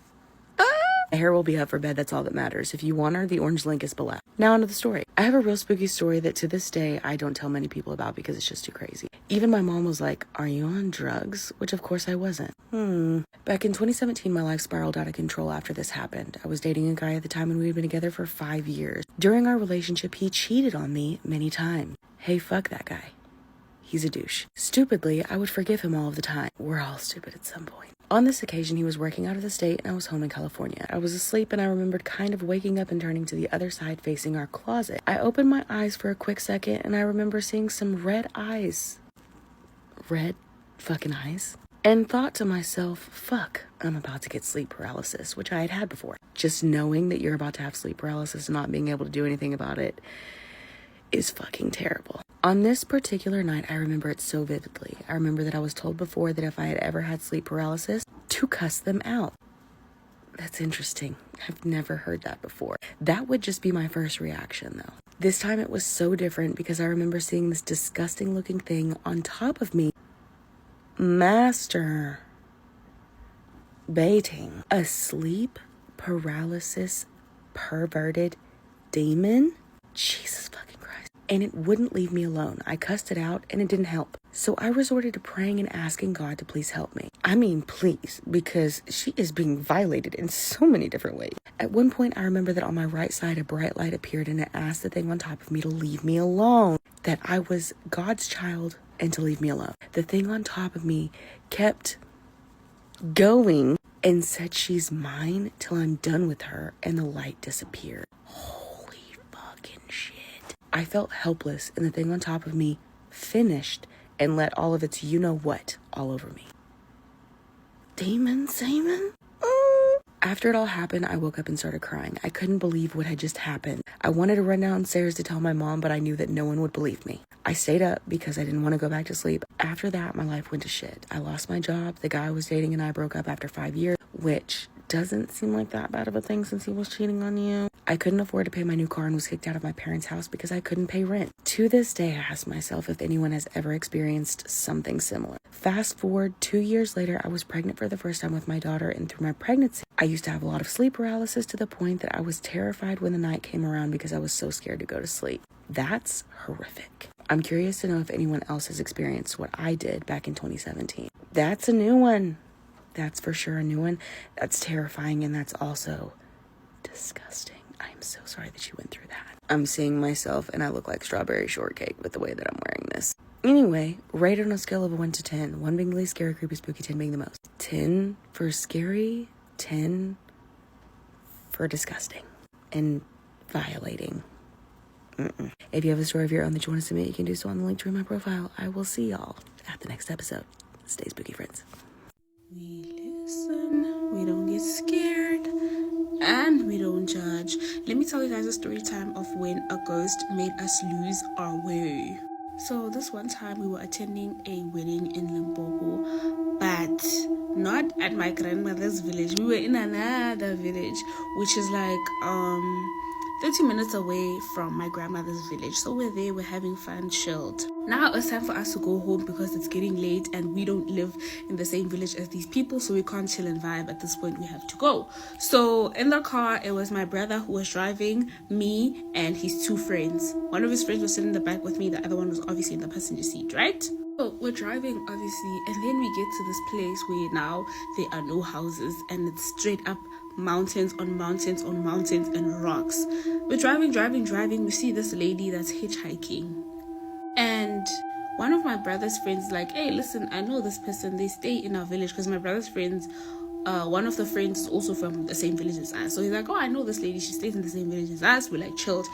[SPEAKER 7] My hair will be up for bed, that's all that matters. If you want her, the orange link is below. Now onto the story. I have a real spooky story that to this day I don't tell many people about because it's just too crazy. Even my mom was like, "Are you on drugs?" Which of course I wasn't. Back in 2017, my life spiraled out of control after this happened. I was dating a guy at the time and we had been together for 5 years. During our relationship, he cheated on me many times. Hey, fuck that guy. He's a douche. Stupidly, I would forgive him all of the time. We're all stupid at some point. On this occasion, he was working out of the state and I was home in California. I was asleep and I remembered kind of waking up and turning to the other side facing our closet. I opened my eyes for a quick second and I remember seeing some red eyes. Red fucking eyes. And thought to myself, fuck, I'm about to get sleep paralysis, which I had had before. Just knowing that you're about to have sleep paralysis and not being able to do anything about it is fucking terrible. On this particular night, I remember it so vividly. I remember that I was told before that if I had ever had sleep paralysis, to cuss them out. That's interesting. I've never heard that before. That would just be my first reaction, though. This time it was so different because I remember seeing this disgusting looking thing on top of me, masturbating. A sleep paralysis perverted demon? Jesus fucking Christ. And it wouldn't leave me alone. I cussed it out and it didn't help. So I resorted to praying and asking God to please help me. I mean, please, because she is being violated in so many different ways. At one point, I remember that on my right side, a bright light appeared and it asked the thing on top of me to leave me alone. That I was God's child and to leave me alone. The thing on top of me kept going and said she's mine till I'm done with her, and the light disappeared. Holy fucking shit. I felt helpless and the thing on top of me finished and let all of its you-know-what all over me. Demon Seaman? After it all happened, I woke up and started crying. I couldn't believe what had just happened. I wanted to run downstairs to tell my mom, but I knew that no one would believe me. I stayed up because I didn't want to go back to sleep. After that, my life went to shit. I lost my job. The guy I was dating and I broke up after 5 years, which doesn't seem like that bad of a thing since he was cheating on you. I couldn't afford to pay my new car and was kicked out of my parents' house because I couldn't pay rent. To this day, I ask myself if anyone has ever experienced something similar. Fast forward 2 years later, I was pregnant for the first time with my daughter, and through my pregnancy, I used to have a lot of sleep paralysis to the point that I was terrified when the night came around because I was so scared to go to sleep. That's horrific. I'm curious to know if anyone else has experienced what I did back in 2017. That's a new one. That's for sure a new one. That's terrifying, and that's also disgusting. I am so sorry that you went through that. I'm seeing myself and I look like strawberry shortcake with the way that I'm wearing this. Anyway, rate it on a scale of 1 to 10. 1 being the least scary, creepy, spooky, 10 being the most. 10 for scary, 10 for disgusting and violating. If you have a story of your own that you want to submit, you can do so on the link to my profile. I will see y'all at the next episode. Stay spooky, friends.
[SPEAKER 5] We listen, we don't get scared, and we don't judge. Let me tell you guys a story time of when a ghost made us lose our way. So this one time we were attending a wedding in Limpopo, but not at my grandmother's village. We were in another village, which is like 30 minutes away from my grandmother's village. So we're there, we're having fun, chilled. Now it's time for us to go home because it's getting late and we don't live in the same village as these people, so we can't chill and vibe. At this point we have to go. So in the car, it was my brother who was driving, me and his 2 friends. One of his friends was sitting in the back with me, the other one was obviously in the passenger seat, right? So we're driving obviously, and then we get to this place where now there are no houses and it's straight up mountains on mountains on mountains and rocks. We're driving, we see this lady that's hitchhiking, and one of my brother's friends like, hey, listen, I know this person, they stay in our village, because my brother's friends, one of the friends is also from the same village as us. So he's like, oh, I know this lady, she stays in the same village as us. We're like chilled.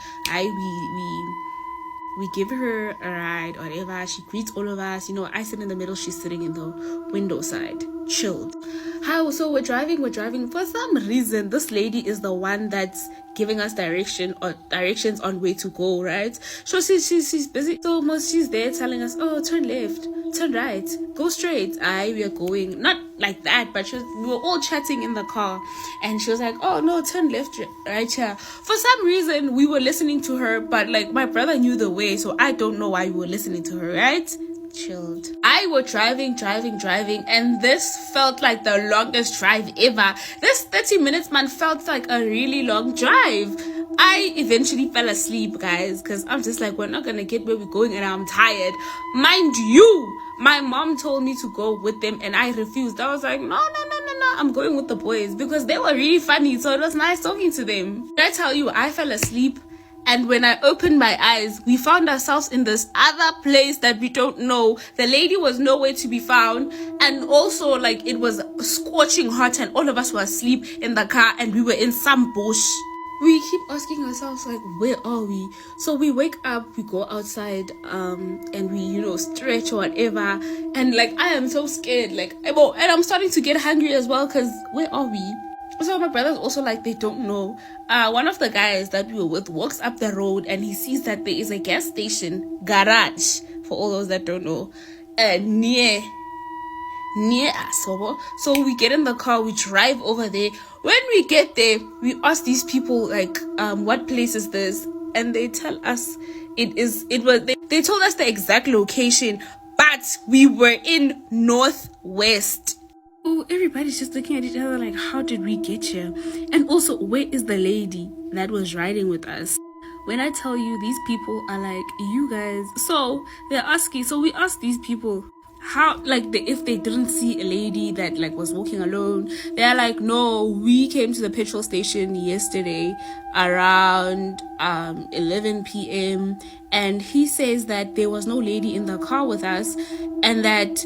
[SPEAKER 5] We give her a ride or whatever. She greets all of us. You know, I sit in the middle, she's sitting in the window side, chilled. So we're driving. For some reason, this lady is the one that's giving us directions on where to go, right? So she's busy. So she's there telling us, oh, turn left, turn right, go straight. We are going, not like that, but we were all chatting in the car, and she was like, oh no, turn left, right here. For some reason, we were listening to her, but like my brother knew the way, so I don't know why we were listening to her, right? Chilled. I was driving, and this felt like the longest drive ever. This 30 minutes, man, felt like a really long drive. I eventually fell asleep, guys, because I'm just like, we're not gonna get where we're going, and I'm tired. Mind you, my mom told me to go with them, and I refused. I was like, no, I'm going with the boys, because they were really funny, so it was nice talking to them. Did I tell you, I fell asleep? And when I opened my eyes, we found ourselves in this other place that we don't know. The lady was nowhere to be found. And also, like, it was scorching hot and all of us were asleep in the car and we were in some bush. We keep asking ourselves, like, where are we? So we wake up, we go outside, and we, stretch or whatever. And, like, I am so scared. Like, and I'm starting to get hungry as well, because where are we? So my brother's also like, they don't know. One of the guys that we were with walks up the road and he sees that there is a gas station, garage, for all those that don't know, near us. So we get in the car, we drive over there. When we get there, we ask these people, like, what place is this? And they tell us they told us the exact location, but we were in Northwest. Oh, everybody's just looking at each other like, how did we get here? And also, where is the lady that was riding with us? When I tell you, these people are like, you guys. So they're asking. So we asked these people how, like, if they didn't see a lady that like was walking alone. They're like, no, we came to the petrol station yesterday around 11 p.m. and he says that there was no lady in the car with us, and that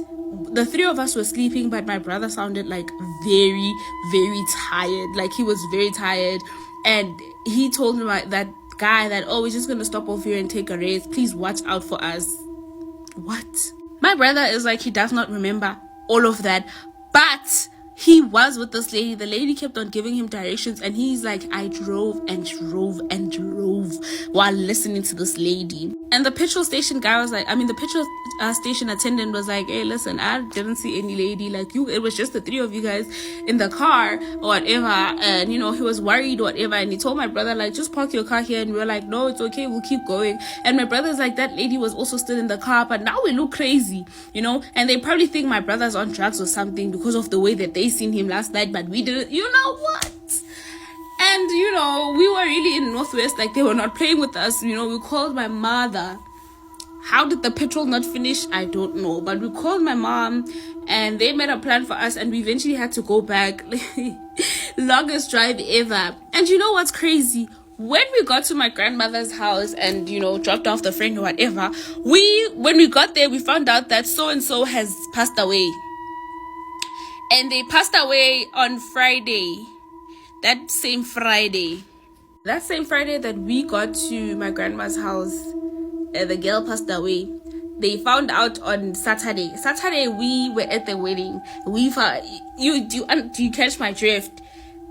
[SPEAKER 5] the 3 of us were sleeping, but my brother sounded like very, very tired. Like, he was very tired. And he told me, that guy, that, oh, we're just going to stop off here and take a rest. Please watch out for us. What? My brother is like, he does not remember all of that. But he was with this lady. The lady kept on giving him directions. And he's like, I drove while listening to this lady. And the petrol station guy was like, the petrol station attendant was like, hey, listen, I didn't see any lady like you. It was just the three of you guys in the car or whatever. And, he was worried or whatever. And he told my brother, like, just park your car here. And we were like, no, it's okay. We'll keep going. And my brother's like, that lady was also still in the car. But now we look crazy, And they probably think my brother's on drugs or something because of the way that they seen him last night. But we didn't, you know what? And, we were really in Northwest, like they were not playing with us. We called my mother. How did the petrol not finish? I don't know. But we called my mom and they made a plan for us and we eventually had to go back. Longest drive ever. And you know what's crazy? When we got to my grandmother's house and, dropped off the friend or whatever, when we got there, we found out that so-and-so has passed away. And they passed away on Friday. That same Friday that we got to my grandma's house, the girl passed away. They found out on Saturday. We were at the wedding. We found do you catch my drift?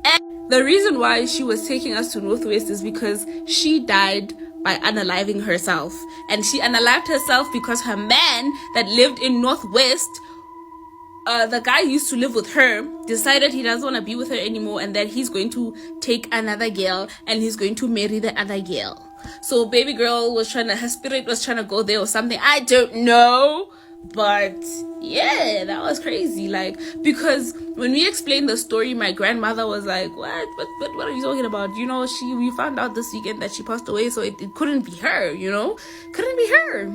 [SPEAKER 5] And the reason why she was taking us to Northwest is because she died by unaliving herself, and she unalived herself because her man that lived in Northwest, the guy who used to live with her, decided he doesn't want to be with her anymore and that he's going to take another girl and he's going to marry the other girl. So baby girl her spirit was trying to go there or something. I don't know. But yeah, that was crazy. Like, because when we explained the story, my grandmother was like, what are you talking about? We found out this weekend that she passed away, so it couldn't be her, couldn't be her.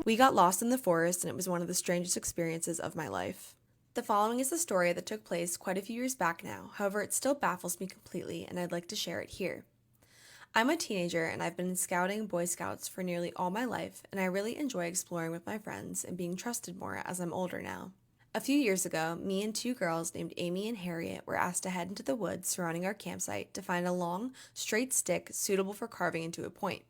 [SPEAKER 8] We got lost in the forest, and it was one of the strangest experiences of my life. The following is a story that took place quite a few years back now. However, it still baffles me completely, and I'd like to share it here. I'm a teenager, and I've been scouting Boy Scouts for nearly all my life, and I really enjoy exploring with my friends and being trusted more as I'm older now. A few years ago, me and two girls named Amy and Harriet were asked to head into the woods surrounding our campsite to find a long, straight stick suitable for carving into a point.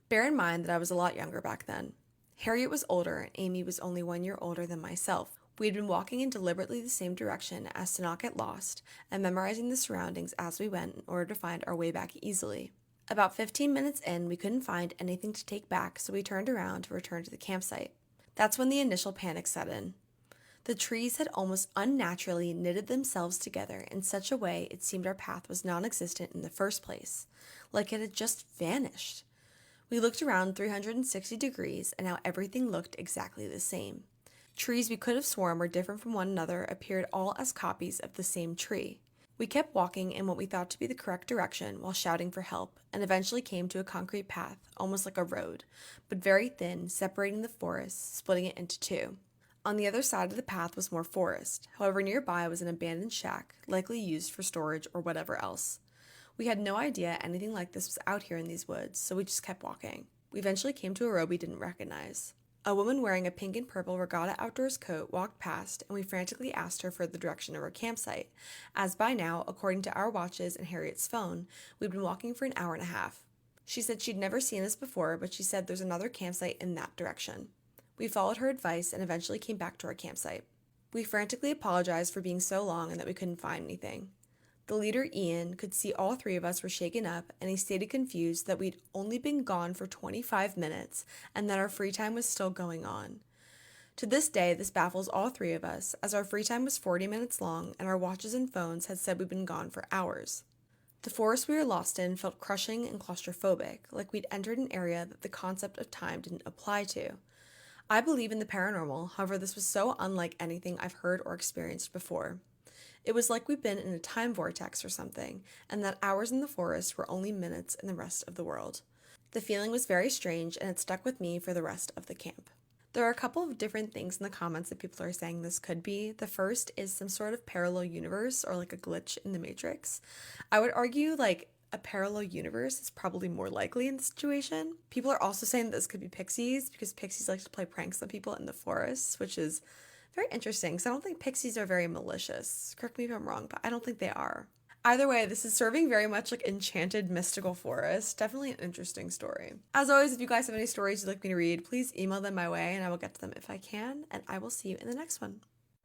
[SPEAKER 8] Bear in mind that I was a lot younger back then. Harriet was older, and Amy was only 1 year older than myself. We had been walking in deliberately the same direction as to not get lost, and memorizing the surroundings as we went in order to find our way back easily. About 15 minutes in, we couldn't find anything to take back, so we turned around to return to the campsite. That's when the initial panic set in. The trees had almost unnaturally knitted themselves together in such a way it seemed our path was non-existent in the first place, like it had just vanished. We looked around 360 degrees, and now everything looked exactly the same. Trees we could have sworn were different from one another appeared all as copies of the same tree. We kept walking in what we thought to be the correct direction while shouting for help, and eventually came to a concrete path, almost like a road, but very thin, separating the forest, splitting it into two. On the other side of the path was more forest. However, nearby was an abandoned shack, likely used for storage or whatever else. We had no idea anything like this was out here in these woods, so we just kept walking. We eventually came to a road we didn't recognize. A woman wearing a pink and purple regatta outdoors coat walked past, and we frantically asked her for the direction of our campsite, as by now, according to our watches and Harriet's phone, we'd been walking for an hour and a half. She said she'd never seen us before, but she said there's another campsite in that direction. We followed her advice and eventually came back to our campsite. We frantically apologized for being so long and that we couldn't find anything. The leader, Ian, could see all three of us were shaken up, and he stated confused that we'd only been gone for 25 minutes and that our free time was still going on. To this day, this baffles all three of us, as our free time was 40 minutes long and our watches and phones had said we'd been gone for hours. The forest we were lost in felt crushing and claustrophobic, like we'd entered an area that the concept of time didn't apply to. I believe in the paranormal, however, this was so unlike anything I've heard or experienced before. It was like we'd been in a time vortex or something, and that hours in the forest were only minutes in the rest of the world. The feeling was very strange, and it stuck with me for the rest of the camp. There are a couple of different things in the comments that people are saying this could be. The first is some sort of parallel universe or like a glitch in the Matrix. I would argue like a parallel universe is probably more likely in the situation. People are also saying that this could be pixies because pixies like to play pranks on people in the forests, which is very interesting because I don't think pixies are very malicious. Correct me if I'm wrong, but I don't think they are. Either way, this is serving very much like enchanted mystical forest. Definitely an interesting story. As always, if you guys have any stories you'd like me to read, please email them my way and I will get to them if I can. And I will see you in the next one.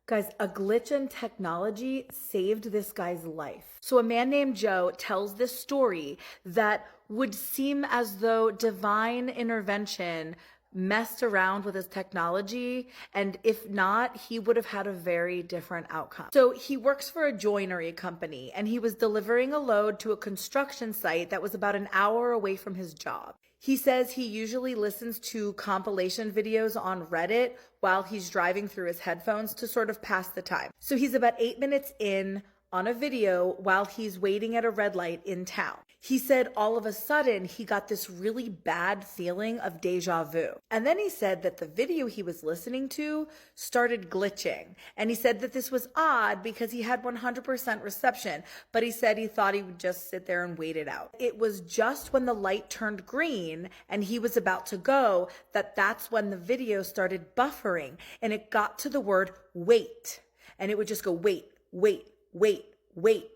[SPEAKER 9] Guys, a glitch in technology saved this guy's life. So a man named Joe tells this story that would seem as though divine intervention messed around with his technology, and if not, he would have had a very different outcome. So he works for a joinery company, and he was delivering a load to a construction site that was about an hour away from his job. He says he usually listens to compilation videos on Reddit while he's driving through his headphones to sort of pass the time. So he's about 8 minutes in on a video while he's waiting at a red light in town. He said all of a sudden he got this really bad feeling of deja vu. And then he said that the video he was listening to started glitching. And he said that this was odd because he had 100% reception, but he said he thought he would just sit there and wait it out. It was just when the light turned green and he was about to go that's when the video started buffering, and it got to the word wait. And it would just go wait, wait, wait, wait.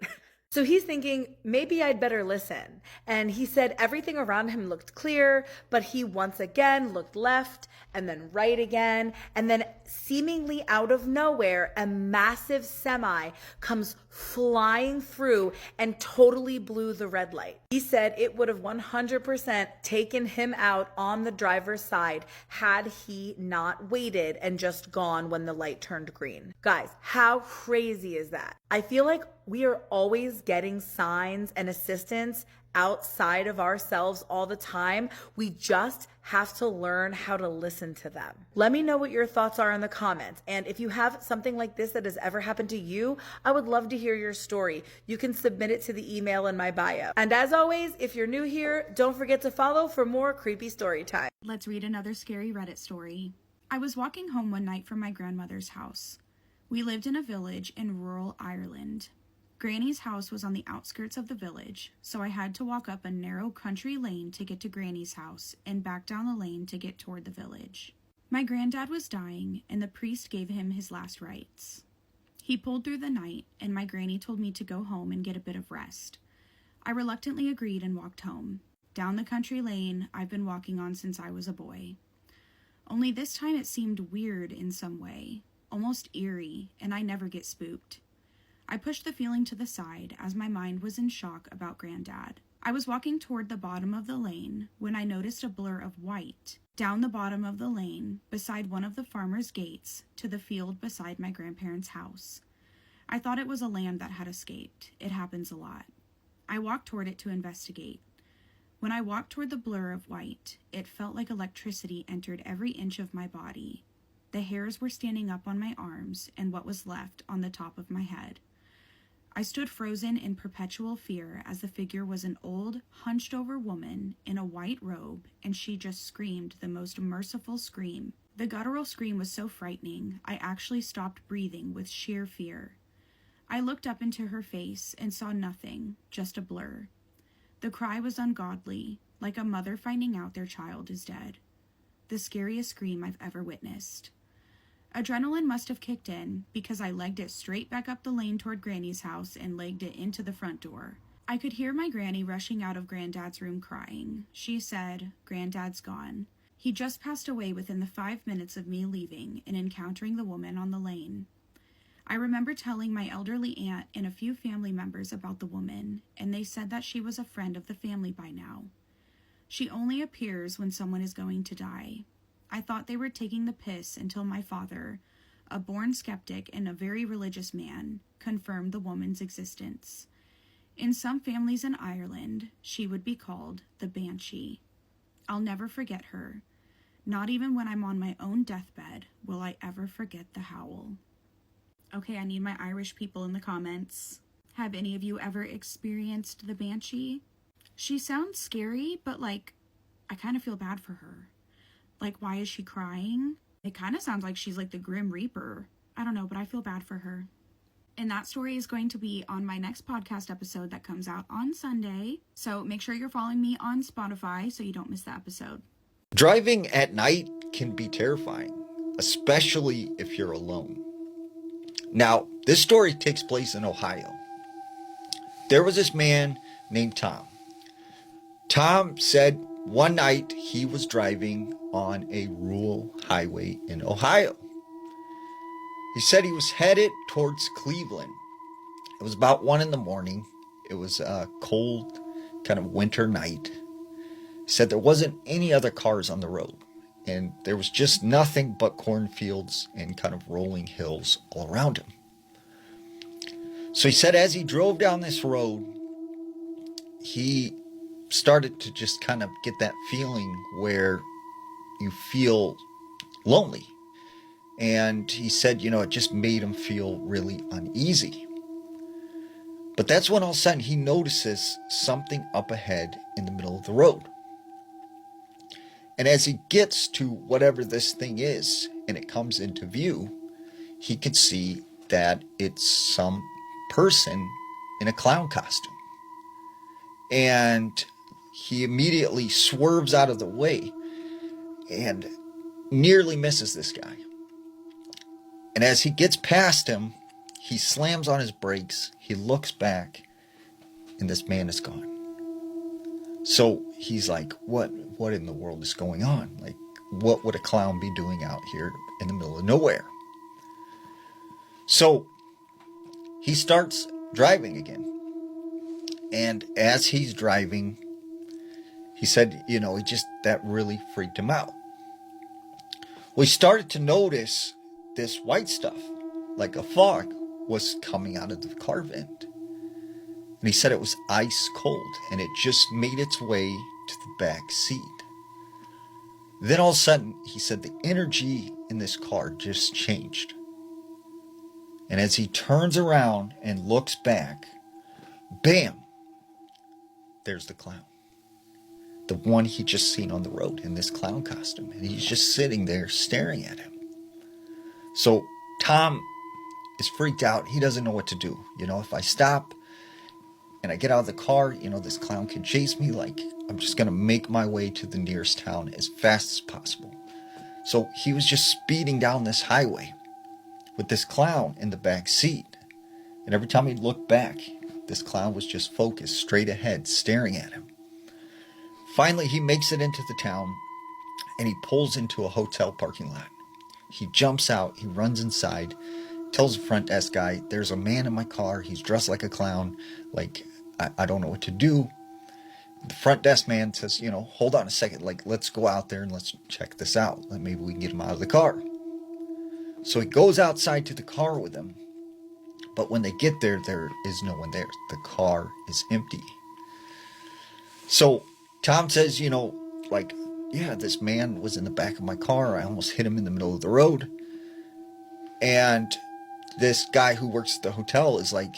[SPEAKER 9] So he's thinking, maybe I'd better listen. And he said everything around him looked clear, but he once again looked left and then right again. And then seemingly out of nowhere, a massive semi comes flying through and totally blew the red light. He said it would have 100% taken him out on the driver's side had he not waited and just gone when the light turned green. Guys, how crazy is that? I feel like we are always getting signs and assistance outside of ourselves all the time. We just have to learn how to listen to them. Let me know what your thoughts are in the comments. And if you have something like this that has ever happened to you, I would love to hear your story. You can submit it to the email in my bio. And as always, if you're new here, don't forget to follow for more creepy story time.
[SPEAKER 10] Let's read another scary Reddit story. I was walking home one night from my grandmother's house. We lived in a village in rural Ireland. Granny's house was on the outskirts of the village, so I had to walk up a narrow country lane to get to Granny's house and back down the lane to get toward the village. My granddad was dying, and the priest gave him his last rites. He pulled through the night, and my granny told me to go home and get a bit of rest. I reluctantly agreed and walked home, down the country lane I've been walking on since I was a boy. Only this time it seemed weird in some way, almost eerie, and I never get spooked. I pushed the feeling to the side as my mind was in shock about Granddad. I was walking toward the bottom of the lane when I noticed a blur of white down the bottom of the lane beside one of the farmer's gates to the field beside my grandparents' house. I thought it was a lamb that had escaped. It happens a lot. I walked toward it to investigate. When I walked toward the blur of white, it felt like electricity entered every inch of my body. The hairs were standing up on my arms and what was left on the top of my head. I stood frozen in perpetual fear as the figure was an old, hunched-over woman in a white robe, and she just screamed the most merciful scream. The guttural scream was so frightening, I actually stopped breathing with sheer fear. I looked up into her face and saw nothing, just a blur. The cry was ungodly, like a mother finding out their child is dead. The scariest scream I've ever witnessed. Adrenaline must have kicked in because I legged it straight back up the lane toward Granny's house and legged it into the front door. I could hear my granny rushing out of Granddad's room crying. She said, "Granddad's gone. He just passed away within the 5 minutes of me leaving and encountering the woman on the lane." I remember telling my elderly aunt and a few family members about the woman, and they said that she was a friend of the family by now. She only appears when someone is going to die. I thought they were taking the piss until my father, a born skeptic and a very religious man, confirmed the woman's existence. In some families in Ireland, she would be called the Banshee. I'll never forget her. Not even when I'm on my own deathbed will I ever forget the howl. Okay, I need my Irish people in the comments. Have any of you ever experienced the Banshee? She sounds scary, but I kind of feel bad for her. Why is she crying? It kind of sounds like she's like the Grim Reaper. I don't know, but I feel bad for her. And that story is going to be on my next podcast episode that comes out on Sunday. So make sure you're following me on Spotify so you don't miss the episode.
[SPEAKER 11] Driving at night can be terrifying, especially if you're alone. Now, this story takes place in Ohio. There was this man named Tom. Tom said one night he was driving on a rural highway in Ohio. He said he was headed towards Cleveland. It was about 1 a.m. It was a cold kind of winter night. He said there wasn't any other cars on the road, and there was just nothing but cornfields and kind of rolling hills all around him. So he said as he drove down this road, he started to just kind of get that feeling where you feel lonely. And he said, it just made him feel really uneasy. But that's when all of a sudden he notices something up ahead in the middle of the road. And as he gets to whatever this thing is and it comes into view, he can see that it's some person in a clown costume. And he immediately swerves out of the way and nearly misses this guy. And as he gets past him, he slams on his brakes, he looks back, and this man is gone. So he's like, what in the world is going on? Like, what would a clown be doing out here in the middle of nowhere? So he starts driving again. And as he's driving, he said, that really freaked him out. Well, he started to notice this white stuff, like a fog, was coming out of the car vent. And he said it was ice cold, and it just made its way to the back seat. Then all of a sudden, he said the energy in this car just changed. And as he turns around and looks back, bam, there's the clown. The one he just seen on the road in this clown costume. And he's just sitting there staring at him. So Tom is freaked out. He doesn't know what to do. If I stop and I get out of the car, this clown can chase me. Like, I'm just going to make my way to the nearest town as fast as possible. So he was just speeding down this highway with this clown in the back seat. And every time he'd look back, this clown was just focused straight ahead, staring at him. Finally, he makes it into the town, and he pulls into a hotel parking lot. He jumps out, he runs inside, tells the front desk guy, there's a man in my car, he's dressed like a clown, like, I don't know what to do. The front desk man says, hold on a second, let's go out there and let's check this out. Maybe we can get him out of the car. So he goes outside to the car with him, but when they get there, there is no one there. The car is empty. So Tom says, this man was in the back of my car. I almost hit him in the middle of the road. And this guy who works at the hotel is like,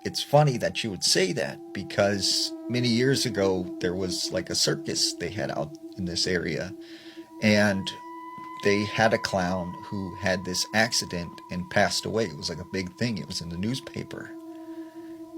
[SPEAKER 11] it's funny that you would say that, because many years ago, there was like a circus they had out in this area. And they had a clown who had this accident and passed away. It was like a big thing. It was in the newspaper.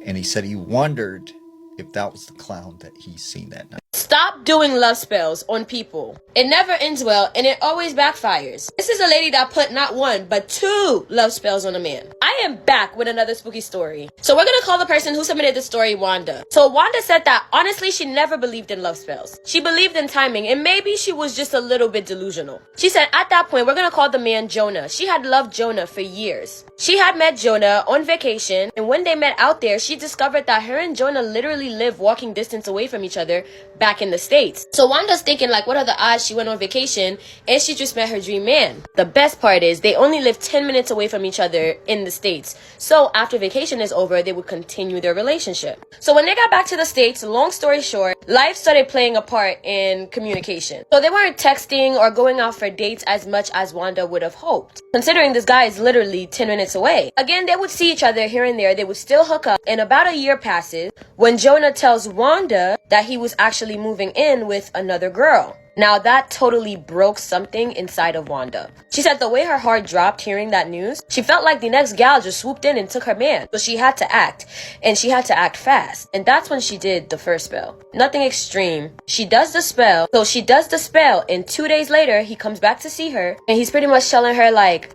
[SPEAKER 11] And he said he wondered if that was the clown that he's seen that night.
[SPEAKER 12] Stop doing love spells on people. It never ends well, and it always backfires. This is a lady that put not one, but 2 love spells on a man. I am back with another spooky story. So we're gonna call the person who submitted the story Wanda. So Wanda said that honestly, she never believed in love spells. She believed in timing, and maybe she was just a little bit delusional. She said at that point, we're gonna call the man Jonah. She had loved Jonah for years. She had met Jonah on vacation, and when they met out there, she discovered that her and Jonah literally live walking distance away from each other back in the States. So Wanda's thinking, what are the odds she went on vacation and she just met her dream man? The best part is they only live 10 minutes away from each other in the States. So after vacation is over, they would continue their relationship. So when they got back to the States, long story short, life started playing a part in communication. So they weren't texting or going out for dates as much as Wanda would have hoped, considering this guy is literally 10 minutes away. Again, they would see each other here and there. They would still hook up, and about a year passes when Jonah tells Wanda that he was actually moving in with another girl. Now that totally broke something inside of Wanda. She said the way her heart dropped hearing that news, she felt like the next gal just swooped in and took her man. So she had to act, and she had to act fast. And that's when she did the first spell. Nothing extreme. She does the spell. So she does the spell, and 2 days later, he comes back to see her, and he's pretty much telling her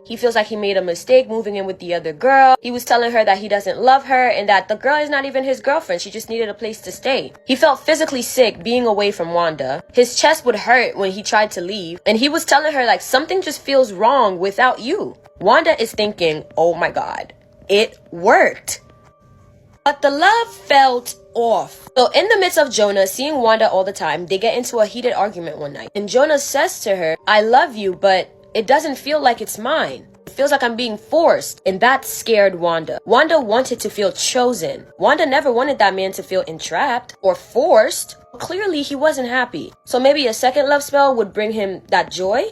[SPEAKER 12] he feels like he made a mistake moving in with the other girl. He was telling her that he doesn't love her, and that the girl is not even his girlfriend. She just needed a place to stay. He felt physically sick being away from Wanda. His chest would hurt when he tried to leave, and he was telling her something just feels wrong without you. Wanda is thinking, oh my god, it worked. But the love felt off. So in the midst of Jonah seeing Wanda all the time, they get into a heated argument one night. And Jonah says to her, I love you, but it doesn't feel like it's mine. It feels like I'm being forced. And that scared Wanda. Wanda wanted to feel chosen. Wanda never wanted that man to feel entrapped or forced. Clearly, he wasn't happy. So maybe a second love spell would bring him that joy?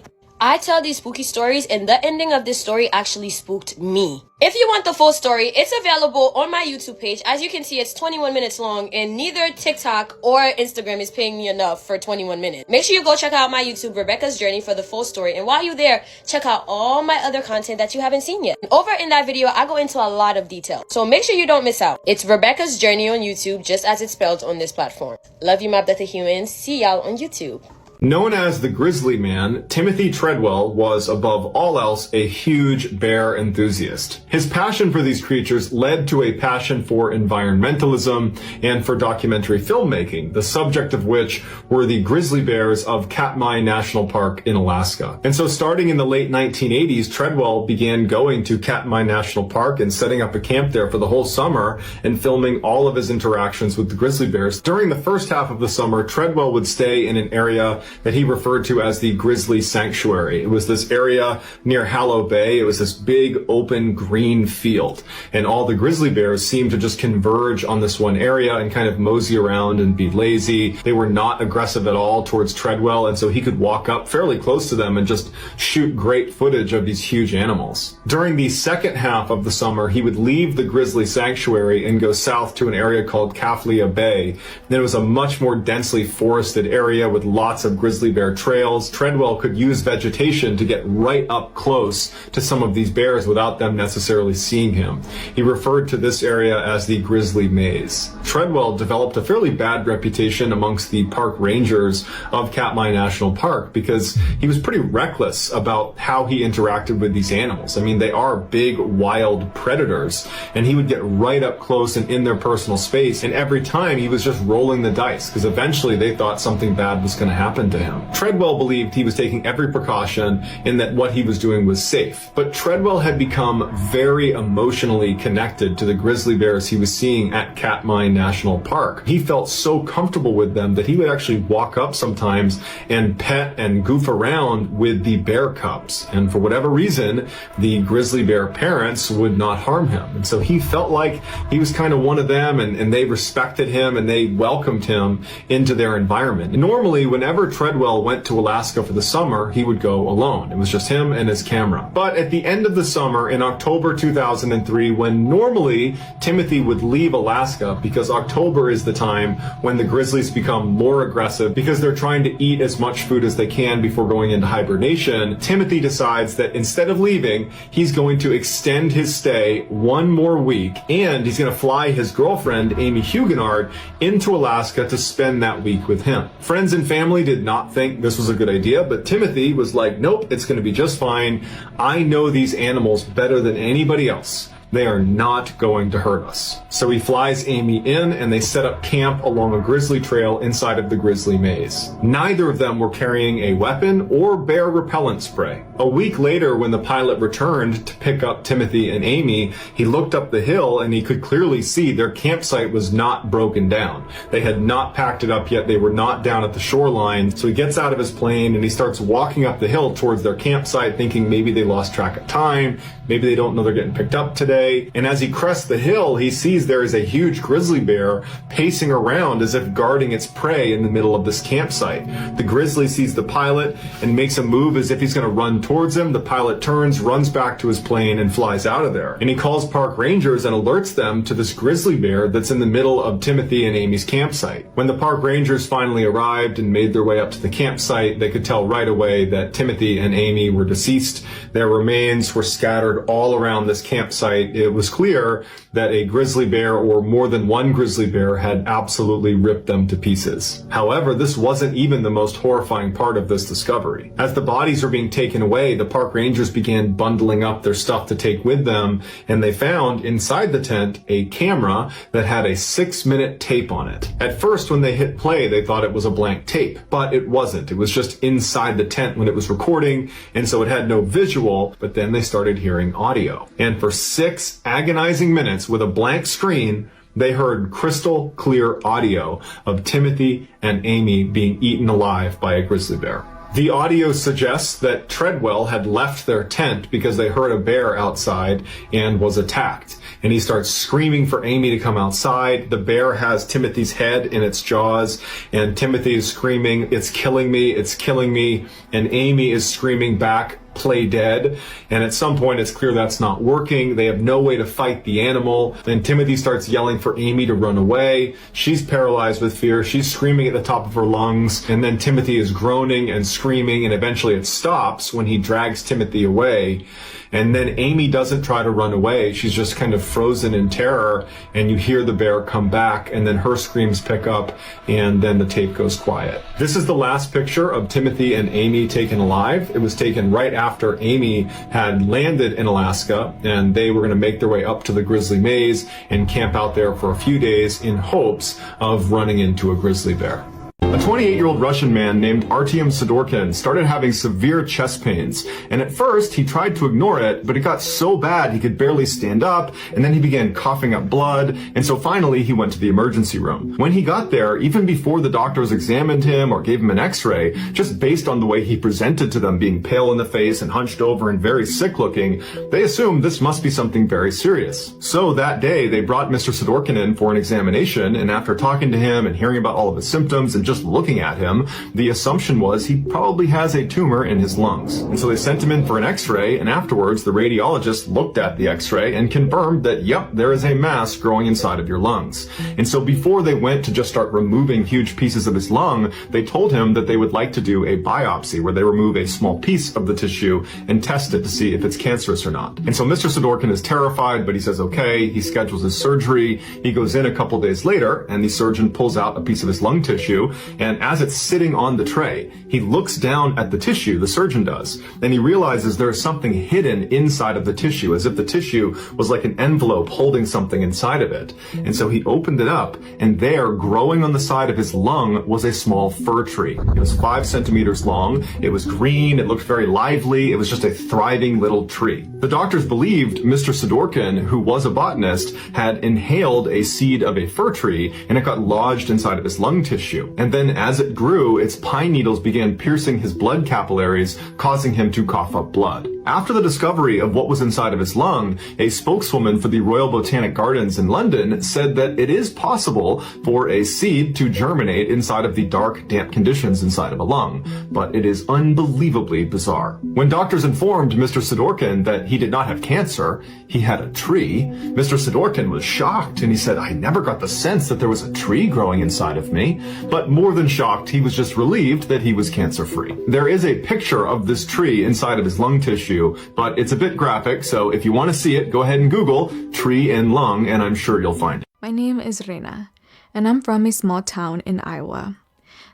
[SPEAKER 12] I tell these spooky stories, and the ending of this story actually spooked me. If you want the full story, it's available on my YouTube page. As you can see, it's 21 minutes long, and neither TikTok or Instagram is paying me enough for 21 minutes. Make sure you go check out my YouTube, Rebecca's Journey, for the full story. And while you're there, check out all my other content that you haven't seen yet. And over in that video, I go into a lot of detail. So make sure you don't miss out. It's Rebecca's Journey on YouTube, just as it's spelled on this platform. Love you, my Beta humans. See y'all on YouTube.
[SPEAKER 13] Known as the Grizzly Man, Timothy Treadwell was, above all else, a huge bear enthusiast. His passion for these creatures led to a passion for environmentalism and for documentary filmmaking, the subject of which were the grizzly bears of Katmai National Park in Alaska. And so starting in the late 1980s, Treadwell began going to Katmai National Park and setting up a camp there for the whole summer and filming all of his interactions with the grizzly bears. During the first half of the summer, Treadwell would stay in an area that he referred to as the Grizzly Sanctuary. It was this area near Hallow Bay. It was this big open green field, and all the grizzly bears seemed to just converge on this one area and kind of mosey around and be lazy. They were not aggressive at all towards Treadwell, and so he could walk up fairly close to them and just shoot great footage of these huge animals. During the second half of the summer, he would leave the Grizzly Sanctuary and go south to an area called Kaflia Bay. And it was a much more densely forested area with lots of grizzly bear trails. Treadwell could use vegetation to get right up close to some of these bears without them necessarily seeing him. He referred to this area as the Grizzly Maze. Treadwell developed a fairly bad reputation amongst the park rangers of Katmai National Park because he was pretty reckless about how he interacted with these animals. I mean, they are big, wild predators, and he would get right up close and in their personal space, and every time he was just rolling the dice because eventually they thought something bad was going to happen to him. Treadwell believed he was taking every precaution and that what he was doing was safe. But Treadwell had become very emotionally connected to the grizzly bears he was seeing at Katmai National Park. He felt so comfortable with them that he would actually walk up sometimes and pet and goof around with the bear cubs. And for whatever reason, the grizzly bear parents would not harm him. And so he felt like he was kind of one of them, and they respected him and they welcomed him into their environment. And normally, whenever Treadwell went to Alaska for the summer, he would go alone. It was just him and his camera. But at the end of the summer, in October 2003, when normally Timothy would leave Alaska, because October is the time when the grizzlies become more aggressive because they're trying to eat as much food as they can before going into hibernation, Timothy decides that instead of leaving, he's going to extend his stay one more week, and he's going to fly his girlfriend, Amy Huguenard, into Alaska to spend that week with him. Friends and family did not think this was a good idea, but Timothy was like, nope, it's going to be just fine. I know these animals better than anybody else. They are not going to hurt us. So he flies Amy in, and they set up camp along a grizzly trail inside of the Grizzly Maze. Neither of them were carrying a weapon or bear repellent spray. A week later, when the pilot returned to pick up Timothy and Amy, he looked up the hill and he could clearly see their campsite was not broken down. They had not packed it up yet. They were not down at the shoreline. So he gets out of his plane and he starts walking up the hill towards their campsite, thinking maybe they lost track of time. Maybe they don't know they're getting picked up today. And as he crests the hill, he sees there is a huge grizzly bear pacing around as if guarding its prey in the middle of this campsite. The grizzly sees the pilot and makes a move as if he's going to run towards him. The pilot turns, runs back to his plane, and flies out of there. And he calls park rangers and alerts them to this grizzly bear that's in the middle of Timothy and Amy's campsite. When the park rangers finally arrived and made their way up to the campsite, they could tell right away that Timothy and Amy were deceased. Their remains were scattered all around this campsite. It was clear that a grizzly bear, or more than one grizzly bear, had absolutely ripped them to pieces. However, this wasn't even the most horrifying part of this discovery. As the bodies were being taken away, the park rangers began bundling up their stuff to take with them, and they found inside the tent a camera that had a 6-minute tape on it. At first, when they hit play, they thought it was a blank tape, but it wasn't. It was just inside the tent when it was recording, and so it had no visual, but then they started hearing audio. And for 6 agonizing minutes with a blank screen, They heard crystal clear audio of Timothy and Amy being eaten alive by a grizzly bear. The audio suggests that Treadwell had left their tent because they heard a bear outside and was attacked. And he starts screaming for Amy to come outside. The bear has Timothy's head in its jaws, and Timothy is screaming, "It's killing me, it's killing me." And Amy is screaming back, "Play dead." And at some point it's clear that's not working. They have no way to fight the animal. And Timothy starts yelling for Amy to run away. She's paralyzed with fear. She's screaming at the top of her lungs. And then Timothy is groaning and screaming, and eventually it stops when he drags Timothy away. And then Amy doesn't try to run away. She's just kind of frozen in terror, and you hear the bear come back, and then her screams pick up, and then the tape goes quiet. This is the last picture of Timothy and Amy taken alive. It was taken right after Amy had landed in Alaska, and they were going to make their way up to the Grizzly Maze and camp out there for a few days in hopes of running into a grizzly bear. A 28-year-old Russian man named Artyom Sidorkin started having severe chest pains, and at first he tried to ignore it, but it got so bad he could barely stand up, and then he began coughing up blood, and so finally he went to the emergency room. When he got there, even before the doctors examined him or gave him an x-ray, just based on the way he presented to them, being pale in the face and hunched over and very sick looking, they assumed this must be something very serious. So that day they brought Mr. Sidorkin in for an examination, and after talking to him and hearing about all of his symptoms and just looking at him, the assumption was he probably has a tumor in his lungs. And so they sent him in for an x-ray, and afterwards the radiologist looked at the x-ray and confirmed that, yep, there is a mass growing inside of your lungs. And so before they went to just start removing huge pieces of his lung, they told him that they would like to do a biopsy where they remove a small piece of the tissue and test it to see if it's cancerous or not. And so Mr. Sidorkin is terrified, but he says okay. He schedules his surgery. He goes in a couple days later, and the surgeon pulls out a piece of his lung tissue, and as it's sitting on the tray, he looks down at the tissue, the surgeon does, and he realizes there is something hidden inside of the tissue, as if the tissue was like an envelope holding something inside of it. And so he opened it up, and there, growing on the side of his lung, was a small fir tree. It was 5 centimeters long, it was green, it looked very lively, it was just a thriving little tree. The doctors believed Mr. Sidorkin, who was a botanist, had inhaled a seed of a fir tree, and it got lodged inside of his lung tissue. And then as it grew, its pine needles began piercing his blood capillaries, causing him to cough up blood. After the discovery of what was inside of his lung, a spokeswoman for the Royal Botanic Gardens in London said that it is possible for a seed to germinate inside of the dark, damp conditions inside of a lung, but it is unbelievably bizarre. When doctors informed Mr. Sidorkin that he did not have cancer, he had a tree, Mr. Sidorkin was shocked, and he said, "I never got the sense that there was a tree growing inside of me." But more than shocked, he was just relieved that he was cancer-free. There is a picture of this tree inside of his lung tissue, but it's a bit graphic, so if you want to see it, go ahead and Google tree and lung, and I'm sure you'll find it.
[SPEAKER 14] My name is Reina, and I'm from a small town in Iowa.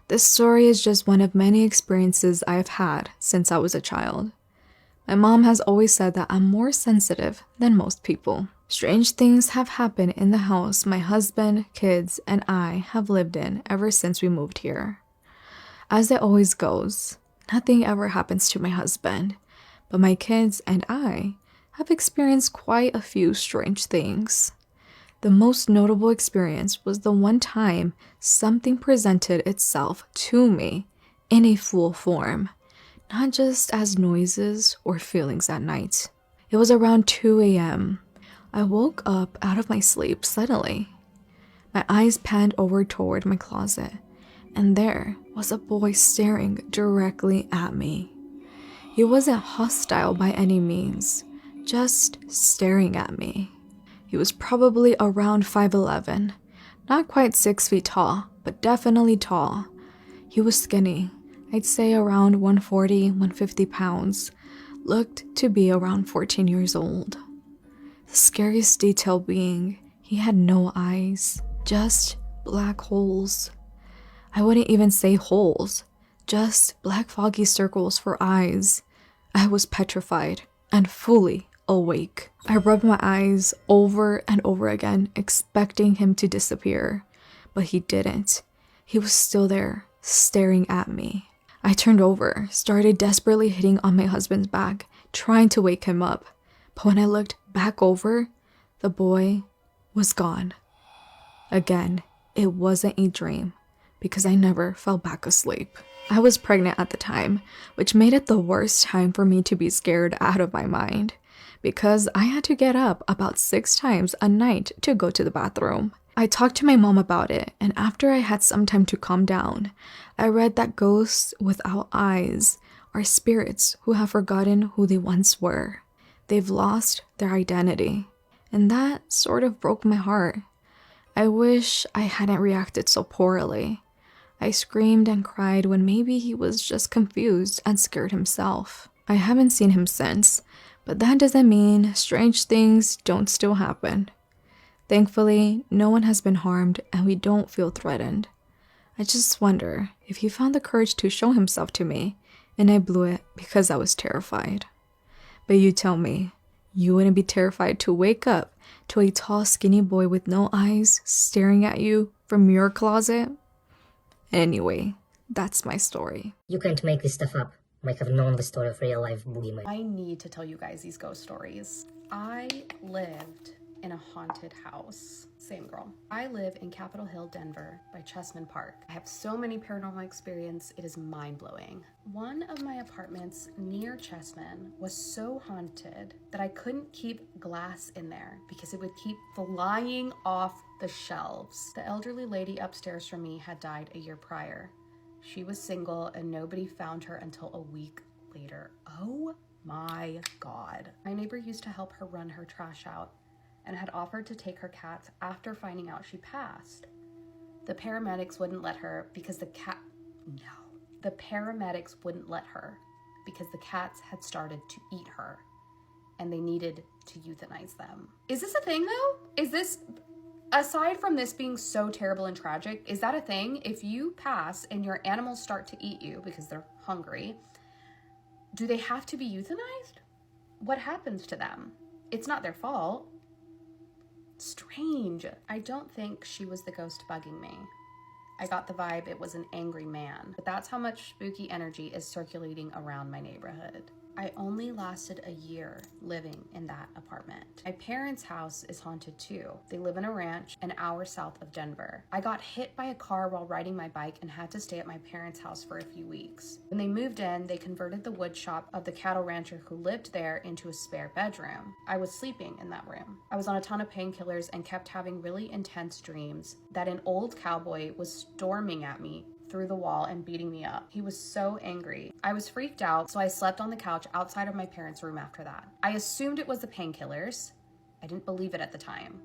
[SPEAKER 14] This story is just one of many experiences I've had since I was a child. My mom has always said that I'm more sensitive than most people. Strange things have happened in the house my husband, kids, and I have lived in ever since we moved here. As it always goes, nothing ever happens to my husband, but my kids and I have experienced quite a few strange things. The most notable experience was the one time something presented itself to me in a full form, not just as noises or feelings at night. It was around 2 a.m. I woke up out of my sleep suddenly. My eyes panned over toward my closet, and there was a boy staring directly at me. He wasn't hostile by any means, just staring at me. He was probably around 5'11", not quite 6 feet tall, but definitely tall. He was skinny, I'd say around 140, 150 pounds, looked to be around 14 years old. The scariest detail being, he had no eyes, just black holes. I wouldn't even say holes, just black foggy circles for eyes. I was petrified and fully awake. I rubbed my eyes over and over again, expecting him to disappear, but he didn't. He was still there, staring at me. I turned over, started desperately hitting on my husband's back, trying to wake him up, but when I looked back over, the boy was gone. Again, it wasn't a dream because I never fell back asleep. I was pregnant at the time, which made it the worst time for me to be scared out of my mind because I had to get up about 6 times a night to go to the bathroom. I talked to my mom about it, and after I had some time to calm down, I read that ghosts without eyes are spirits who have forgotten who they once were. They've lost their identity, and that sort of broke my heart. I wish I hadn't reacted so poorly. I screamed and cried when maybe he was just confused and scared himself. I haven't seen him since, but that doesn't mean strange things don't still happen. Thankfully, no one has been harmed and we don't feel threatened. I just wonder if he found the courage to show himself to me and I blew it because I was terrified. But you tell me, you wouldn't be terrified to wake up to a tall, skinny boy with no eyes staring at you from your closet? Anyway, that's my story.
[SPEAKER 15] You can't make this stuff up. Might have known the story of real life boogeyman.
[SPEAKER 16] I need to tell you guys these ghost stories. I lived in a haunted house. Same girl. I live in Capitol Hill, Denver, by Chessman Park. I have so many paranormal experience, it is mind-blowing. One of my apartments near Chessman was so haunted that I couldn't keep glass in there because it would keep flying off the shelves. The elderly lady upstairs from me had died a year prior. She was single and nobody found her until a week later. Oh my God. My neighbor used to help her run her trash out and had offered to take her cats after finding out she passed. The paramedics wouldn't let her because the paramedics wouldn't let her because the cats had started to eat her and they needed to euthanize them. Is this a thing though? Is this, aside from this being so terrible and tragic, is that a thing? If you pass and your animals start to eat you because they're hungry, do they have to be euthanized? What happens to them? It's not their fault. Strange. I don't think she was the ghost bugging me. I got the vibe it was an angry man, but that's how much spooky energy is circulating around my neighborhood. I only lasted a year living in that apartment. My parents' house is haunted too. They live in a ranch an hour south of Denver. I got hit by a car while riding my bike and had to stay at my parents' house for a few weeks. When they moved in, they converted the wood shop of the cattle rancher who lived there into a spare bedroom. I was sleeping in that room. I was on a ton of painkillers and kept having really intense dreams that an old cowboy was storming at me through the wall and beating me up. He was so angry. I was freaked out, so I slept on the couch outside of my parents' room after that. I assumed it was the painkillers. I didn't believe it at the time.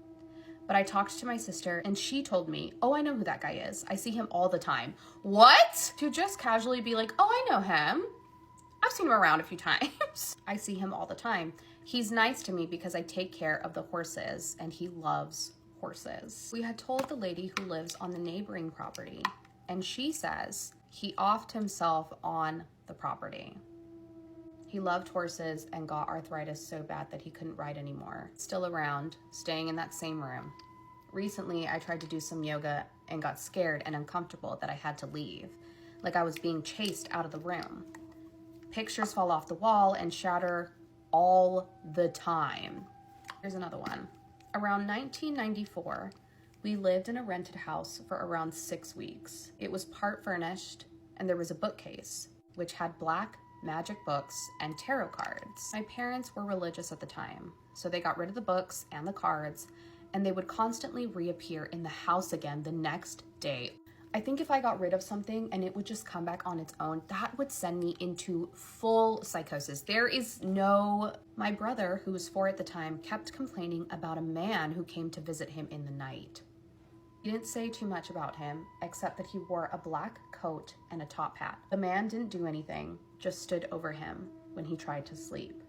[SPEAKER 16] But I talked to my sister and she told me, oh, I know who that guy is. I see him all the time. What? To just casually be like, oh, I know him. I've seen him around a few times. I see him all the time. He's nice to me because I take care of the horses and he loves horses. We had told the lady who lives on the neighboring property, and she says he offed himself on the property. He loved horses and got arthritis so bad that he couldn't ride anymore. Still around, staying in that same room. Recently, I tried to do some yoga and got scared and uncomfortable that I had to leave, like I was being chased out of the room. Pictures fall off the wall and shatter all the time. Here's another one. Around 1994, we lived in a rented house for around 6 weeks. It was part furnished, and there was a bookcase, which had black magic books and tarot cards. My parents were religious at the time, so they got rid of the books and the cards, and they would constantly reappear in the house again the next day. I think if I got rid of something and it would just come back on its own, that would send me into full psychosis. My brother, who was 4 at the time, kept complaining about a man who came to visit him in the night. He didn't say too much about him, except that he wore a black coat and a top hat. The man didn't do anything, just stood over him when he tried to sleep.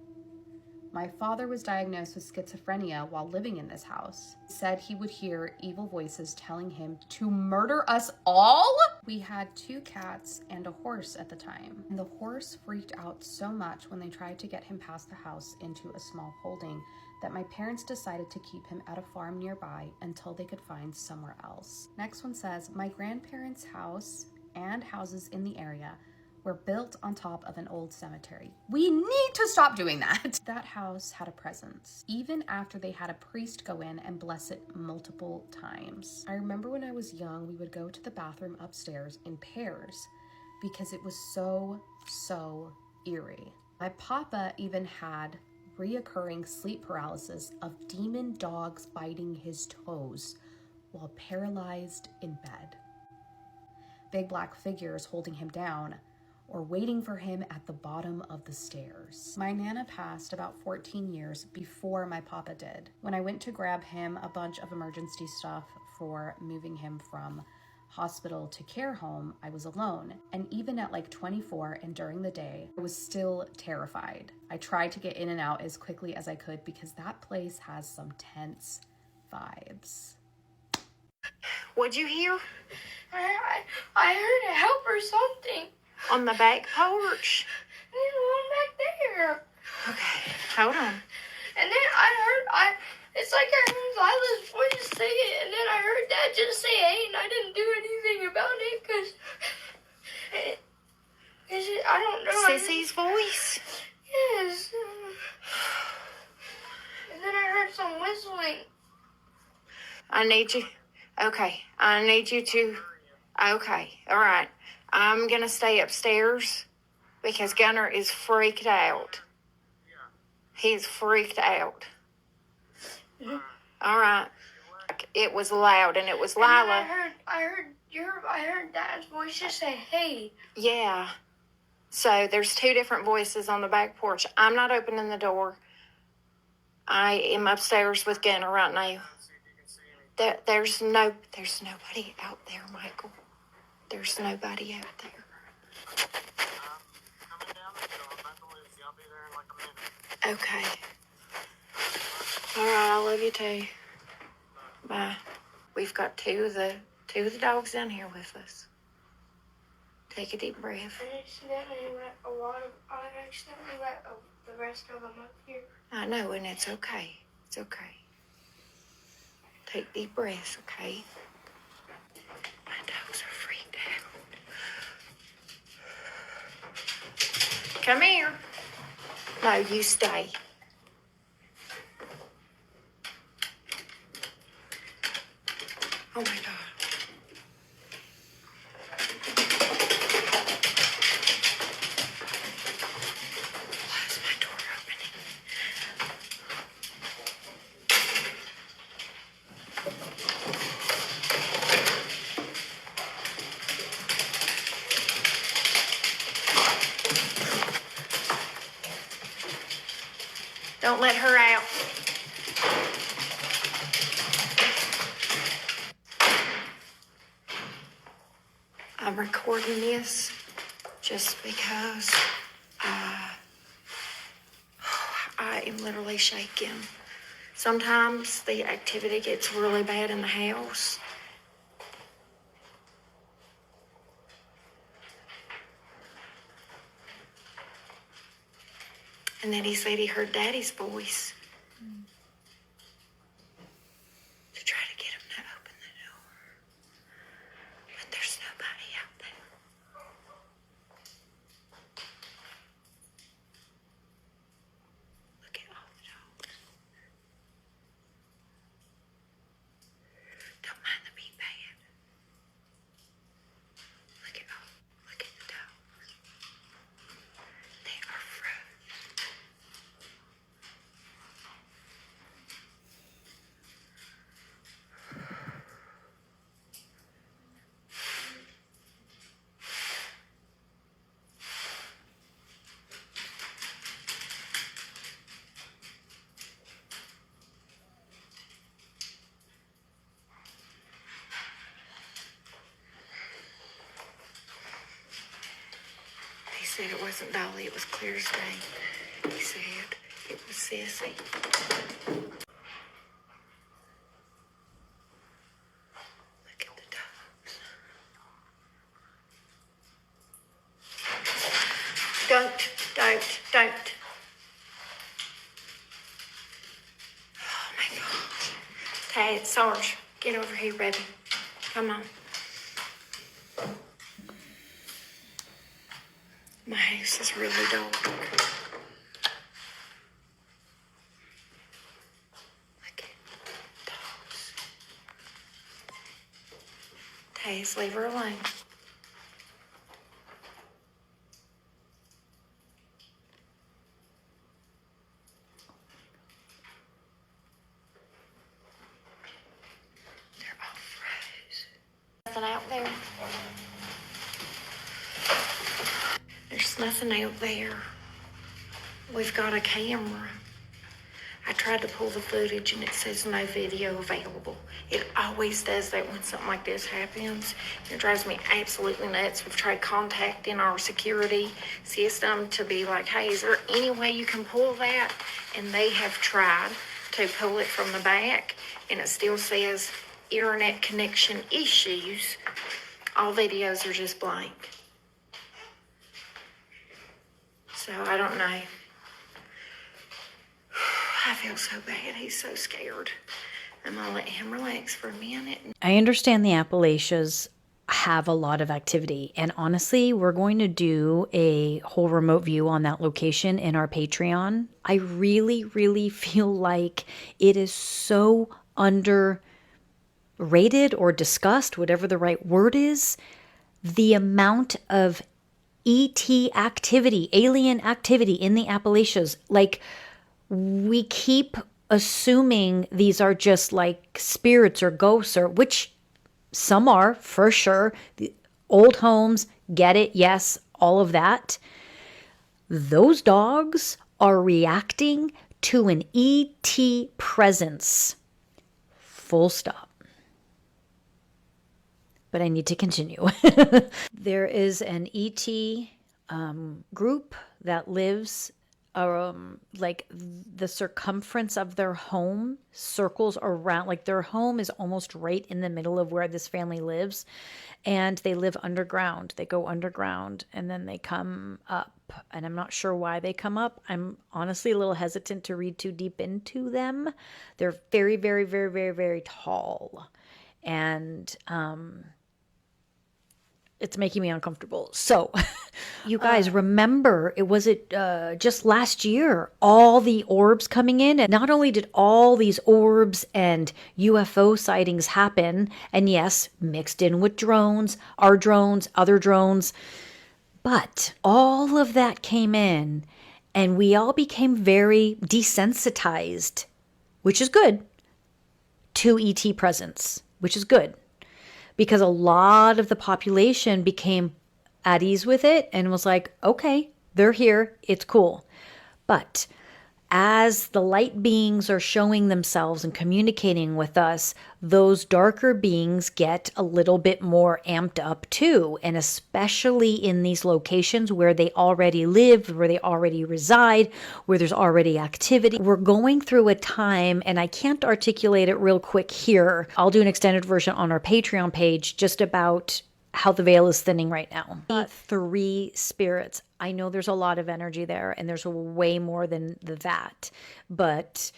[SPEAKER 16] My father was diagnosed with schizophrenia while living in this house. He said he would hear evil voices telling him to murder us all. We had 2 cats and a horse at the time, and the horse freaked out so much when they tried to get him past the house into a small holding that my parents decided to keep him at a farm nearby until they could find somewhere else. Next one says, my grandparents' house and houses in the area were built on top of an old cemetery. We need to stop doing that. That house had a presence, even after they had a priest go in and bless it multiple times. I remember when I was young, we would go to the bathroom upstairs in pairs because it was so eerie. My papa even had reoccurring sleep paralysis of demon dogs biting his toes while paralyzed in bed. Big black figures holding him down or waiting for him at the bottom of the stairs. My Nana passed about 14 years before my papa did. When I went to grab him a bunch of emergency stuff for moving him from hospital to care home, I was alone. And even at like 24 and during the day, I was still terrified. I tried to get in and out as quickly as I could because that place has some tense vibes.
[SPEAKER 17] What'd you hear?
[SPEAKER 18] I heard a help or something.
[SPEAKER 17] On the back porch?
[SPEAKER 18] There's one back there.
[SPEAKER 17] Okay, hold on.
[SPEAKER 18] And then it's like I heard Lila's voice say it, and then I heard Dad just say hey, and I didn't do anything about it because I don't know.
[SPEAKER 17] Sissy's voice?
[SPEAKER 18] Yes. And then I heard some whistling.
[SPEAKER 17] I need you to, okay, all right. I'm going to stay upstairs because Gunner is freaked out. He's freaked out.
[SPEAKER 18] Mm-hmm.
[SPEAKER 17] All right. It was loud, and it was Lila.
[SPEAKER 18] I heard Dad's voice just say, hey.
[SPEAKER 17] Yeah. So there's two different voices on the back porch. I'm not opening the door. I am upstairs with Gunner right now. There's nobody out there, Michael. There's nobody out there. Okay. All right, I love you too. Bye. We've got two of the dogs down here with us. Take a deep breath.
[SPEAKER 18] I accidentally let the rest of them up here.
[SPEAKER 17] I know, and it's okay. It's okay. Take deep breaths, okay? My dogs are freaked out. Come here. No, you stay. Oh my God. Why is my door opening? Don't let her out. I'm recording this just because I am literally shaking. Sometimes the activity gets really bad in the house. And then he said he heard Daddy's voice. To try to get him to open the door. But there's nobody out there. Look at all the dogs. Don't mind the beat bad. Look at the dogs. They are frozen. He said it wasn't Dolly, it was clear as day. He said it was Sissy. Look at the dogs. Don't. Oh my God. Tad, Sarge, get over here, baby. Come on. My house is really dark. Taze, leave her alone. They're all froze. Nothing out there. There's nothing out there. We've got a camera. I tried to pull the footage and it says no video available. It always does that when something like this happens. It drives me absolutely nuts. We've tried contacting our security system to be like, hey, is there any way you can pull that? And they have tried to pull it from the back and it still says internet connection issues. All videos are just blank. So I don't know. I feel so bad. He's so scared. I'm going to let him relax for a minute.
[SPEAKER 19] I understand the Appalachians have a lot of activity. And honestly, we're going to do a whole remote view on that location in our Patreon. I really, really feel like it is so underrated or discussed, whatever the right word is. The amount of ET activity, alien activity in the Appalachians, like, we keep assuming these are just like spirits or ghosts, or which some are for sure. The old homes, get it, yes, all of that. Those dogs are reacting to an ET presence. Full stop. But I need to continue. There is an ET group that lives like the circumference of their home circles around, like their home is almost right in the middle of where this family lives, and they live underground. They go underground and then they come up, and I'm not sure why they come up. I'm honestly a little hesitant to read too deep into them. They're very, very, very, very, very tall, and it's making me uncomfortable. So, you guys remember, was it just last year, all the orbs coming in? And not only did all these orbs and UFO sightings happen, and yes, mixed in with drones, our drones, other drones, but all of that came in, and we all became very desensitized, which is good, to ET presence, which is good. Because a lot of the population became at ease with it and was like, okay, they're here, it's cool. But as the light beings are showing themselves and communicating with us, those darker beings get a little bit more amped up too. And especially in these locations where they already live, where they already reside, where there's already activity. We're going through a time, and I can't articulate it real quick here. I'll do an extended version on our Patreon page just about how the veil is thinning right now. 3 spirits. I know there's a lot of energy there, and there's way more than that. But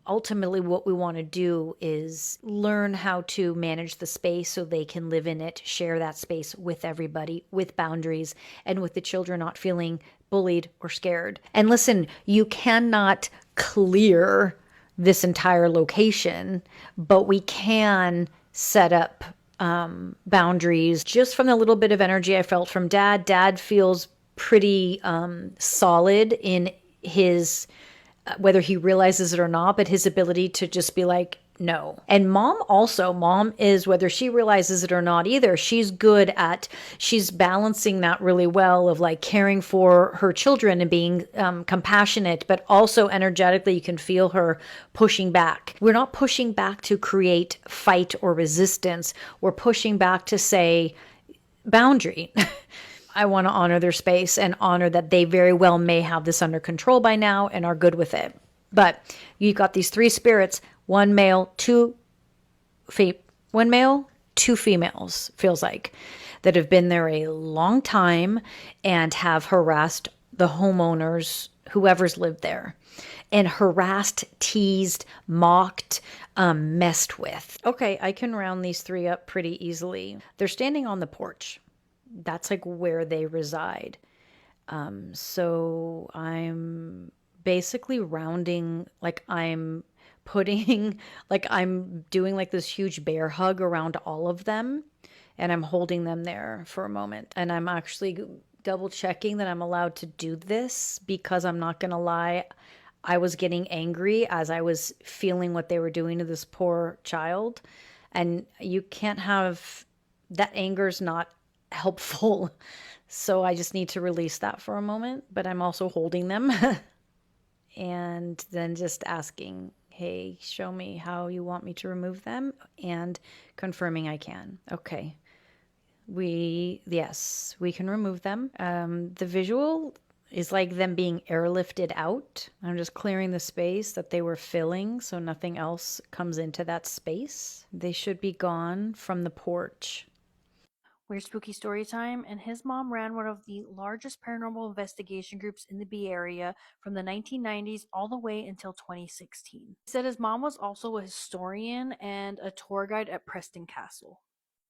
[SPEAKER 19] ultimately what we want to do is learn how to manage the space so they can live in it, share that space with everybody, with boundaries, and with the children not feeling bullied or scared. And listen, you cannot clear this entire location, but we can set up boundaries. Just from the little bit of energy I felt from Dad, Dad feels pretty solid in his, whether he realizes it or not, but his ability to just be like, no. And Mom also, Mom is, whether she realizes it or not either, she's balancing that really well of like caring for her children and being compassionate, but also energetically you can feel her pushing back. We're not pushing back to create fight or resistance. We're pushing back to say boundary. I want to honor their space and honor that they very well may have this under control by now and are good with it. But you've got these 3 spirits, 1 male, 2 females, feels like, that have been there a long time and have harassed the homeowners, whoever's lived there, and harassed, teased, mocked, messed with. Okay, I can round these 3 up pretty easily. They're standing on the porch. That's like where they reside. So I'm basically rounding, like I'm putting, like I'm doing like this huge bear hug around all of them, and I'm holding them there for a moment. And I'm actually double checking that I'm allowed to do this, because I'm not going to lie, I was getting angry as I was feeling what they were doing to this poor child. And you can't have that, anger's not helpful. So I just need to release that for a moment, but I'm also holding them and then just asking, hey, show me how you want me to remove them, and confirming I can. Okay. Yes, we can remove them. The visual is like them being airlifted out. I'm just clearing the space that they were filling so nothing else comes into that space. They should be gone from the porch.
[SPEAKER 20] We're Spooky Storytime, and his mom ran one of the largest paranormal investigation groups in the Bay Area from the 1990s all the way until 2016. He said his mom was also a historian and a tour guide at Preston Castle,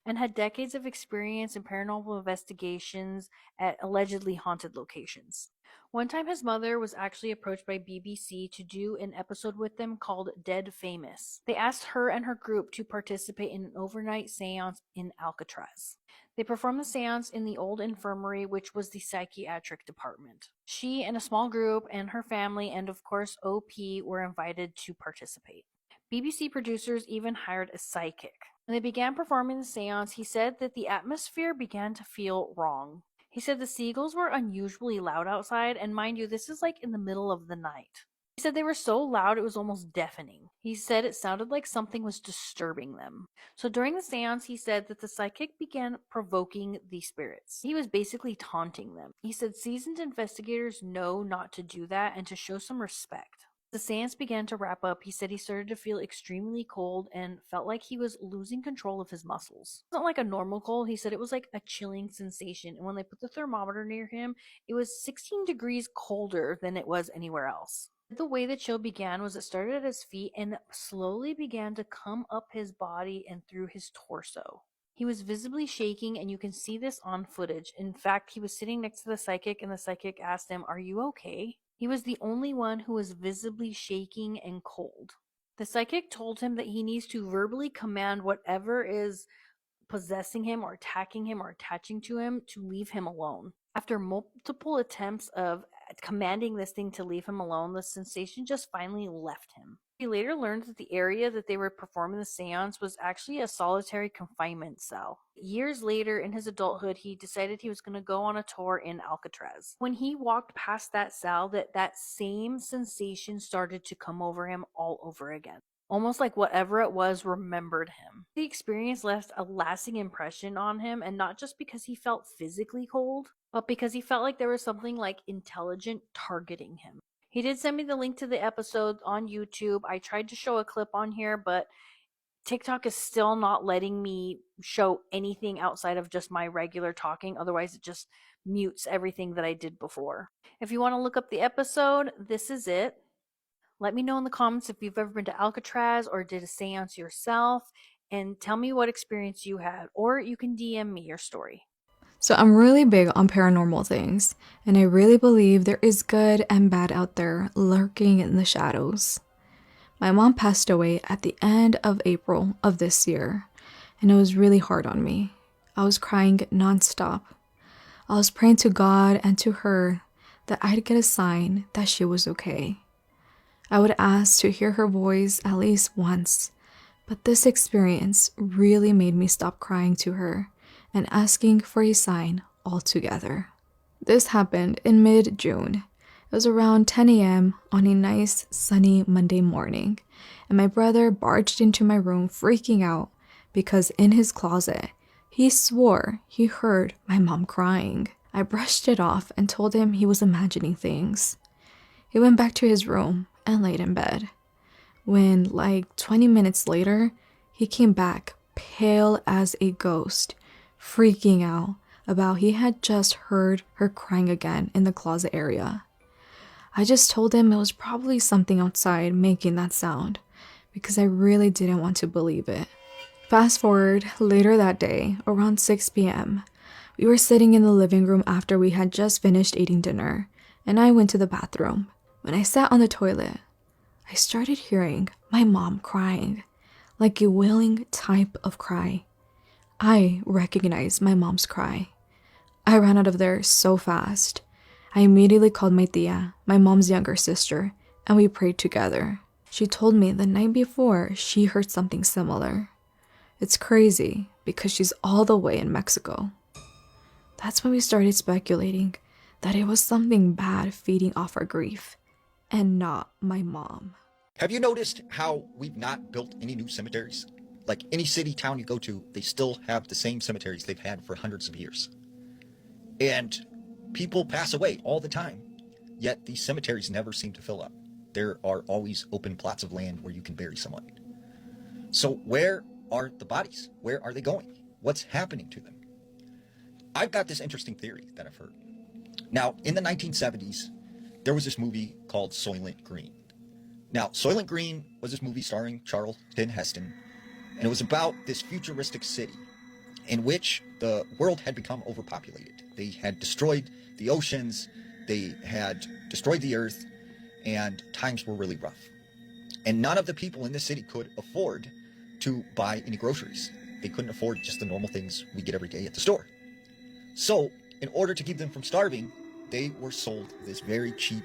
[SPEAKER 20] and had decades of experience in paranormal investigations at allegedly haunted locations. One time his mother was actually approached by BBC to do an episode with them called Dead Famous. They asked her and her group to participate in an overnight seance in Alcatraz. They performed the seance in the old infirmary, which was the psychiatric department. She and a small group and her family and of course OP were invited to participate. BBC producers even hired a psychic. When they began performing the seance, he said that the atmosphere began to feel wrong. He said the seagulls were unusually loud outside, and mind you, this is like in the middle of the night. He said they were so loud it was almost deafening. He said it sounded like something was disturbing them. So during the seance, he said that the psychic began provoking the spirits. He was basically taunting them. He said seasoned investigators know not to do that and to show some respect. The seance began to wrap up. He said he started to feel extremely cold and felt like he was losing control of his muscles. It wasn't like a normal cold. He said it was like a chilling sensation. And when they put the thermometer near him, it was 16 degrees colder than it was anywhere else. The way the chill began was it started at his feet and slowly began to come up his body and through his torso. He was visibly shaking, and you can see this on footage. In fact, he was sitting next to the psychic, and the psychic asked him, "Are you okay?" He was the only one who was visibly shaking and cold. The psychic told him that he needs to verbally command whatever is possessing him or attacking him or attaching to him to leave him alone. After multiple attempts of commanding this thing to leave him alone, the sensation just finally left him. He later learned that the area that they were performing the seance was actually a solitary confinement cell. Years later, in his adulthood, he decided he was going to go on a tour in Alcatraz. When he walked past that cell, that same sensation started to come over him all over again. Almost like whatever it was remembered him. The experience left a lasting impression on him, and not just because he felt physically cold, but because he felt like there was something like intelligent targeting him. He did send me the link to the episode on YouTube. I tried to show a clip on here, but TikTok is still not letting me show anything outside of just my regular talking. Otherwise, it just mutes everything that I did before. If you want to look up the episode, this is it. Let me know in the comments if you've ever been to Alcatraz or did a seance yourself, and tell me what experience you had, or you can DM me your story.
[SPEAKER 14] So I'm really big on paranormal things, and I really believe there is good and bad out there lurking in the shadows. My mom passed away at the end of April of this year, and it was really hard on me. I was crying nonstop. I was praying to God and to her that I'd get a sign that she was okay. I would ask to hear her voice at least once, but this experience really made me stop crying to her and asking for a sign altogether. This happened in mid-June. It was around 10 a.m. on a nice sunny Monday morning, and my brother barged into my room freaking out because in his closet, he swore he heard my mom crying. I brushed it off and told him he was imagining things. He went back to his room and laid in bed. When, like 20 minutes later, he came back pale as a ghost, freaking out about he had just heard her crying again in the closet area. I just told him it was probably something outside making that sound because I really didn't want to believe it. Fast forward later that day, around 6 p.m., We were sitting in the living room after we had just finished eating dinner, and I went to the bathroom. When I sat on the toilet, I started hearing my mom crying, like a wailing type of cry. I recognized my mom's cry. I ran out of there so fast. I immediately called my tia, my mom's younger sister, and we prayed together. She told me the night before she heard something similar. It's crazy because she's all the way in Mexico. That's when we started speculating that it was something bad feeding off our grief, and not my mom.
[SPEAKER 11] Have you noticed how we've not built any new cemeteries? Like any city, town you go to, they still have the same cemeteries they've had for hundreds of years. And people pass away all the time, yet these cemeteries never seem to fill up. There are always open plots of land where you can bury someone. So where are the bodies? Where are they going? What's happening to them? I've got this interesting theory that I've heard. Now, in the 1970s, there was this movie called Soylent Green. Now, Soylent Green was this movie starring Charlton Heston, and it was about this futuristic city in which the world had become overpopulated. They had destroyed the oceans, they had destroyed the earth, and times were really rough. And none of the people in the city could afford to buy any groceries. They couldn't afford just the normal things we get every day at the store. So, in order to keep them from starving, they were sold this very cheap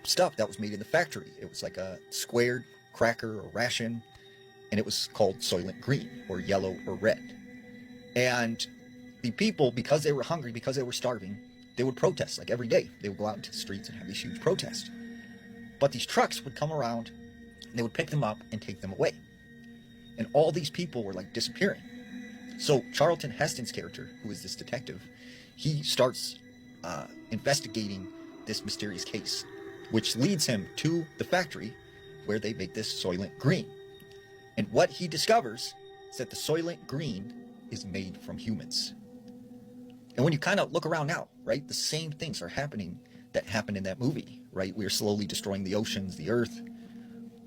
[SPEAKER 11] stuff that was made in the factory. It was like a squared cracker or ration, and it was called Soylent Green, or yellow or red. And the people, because they were hungry, because they were starving, they would protest like every day. They would go out into the streets and have these huge protests. But these trucks would come around, and they would pick them up and take them away. And all these people were like disappearing. So Charlton Heston's character, who is this detective, he starts investigating this mysterious case, which leads him to the factory where they make this Soylent Green. And what he discovers is that the Soylent Green is made from humans. And when you kind of look around now, right, the same things are happening that happened in that movie, right? We are slowly destroying the oceans, the earth.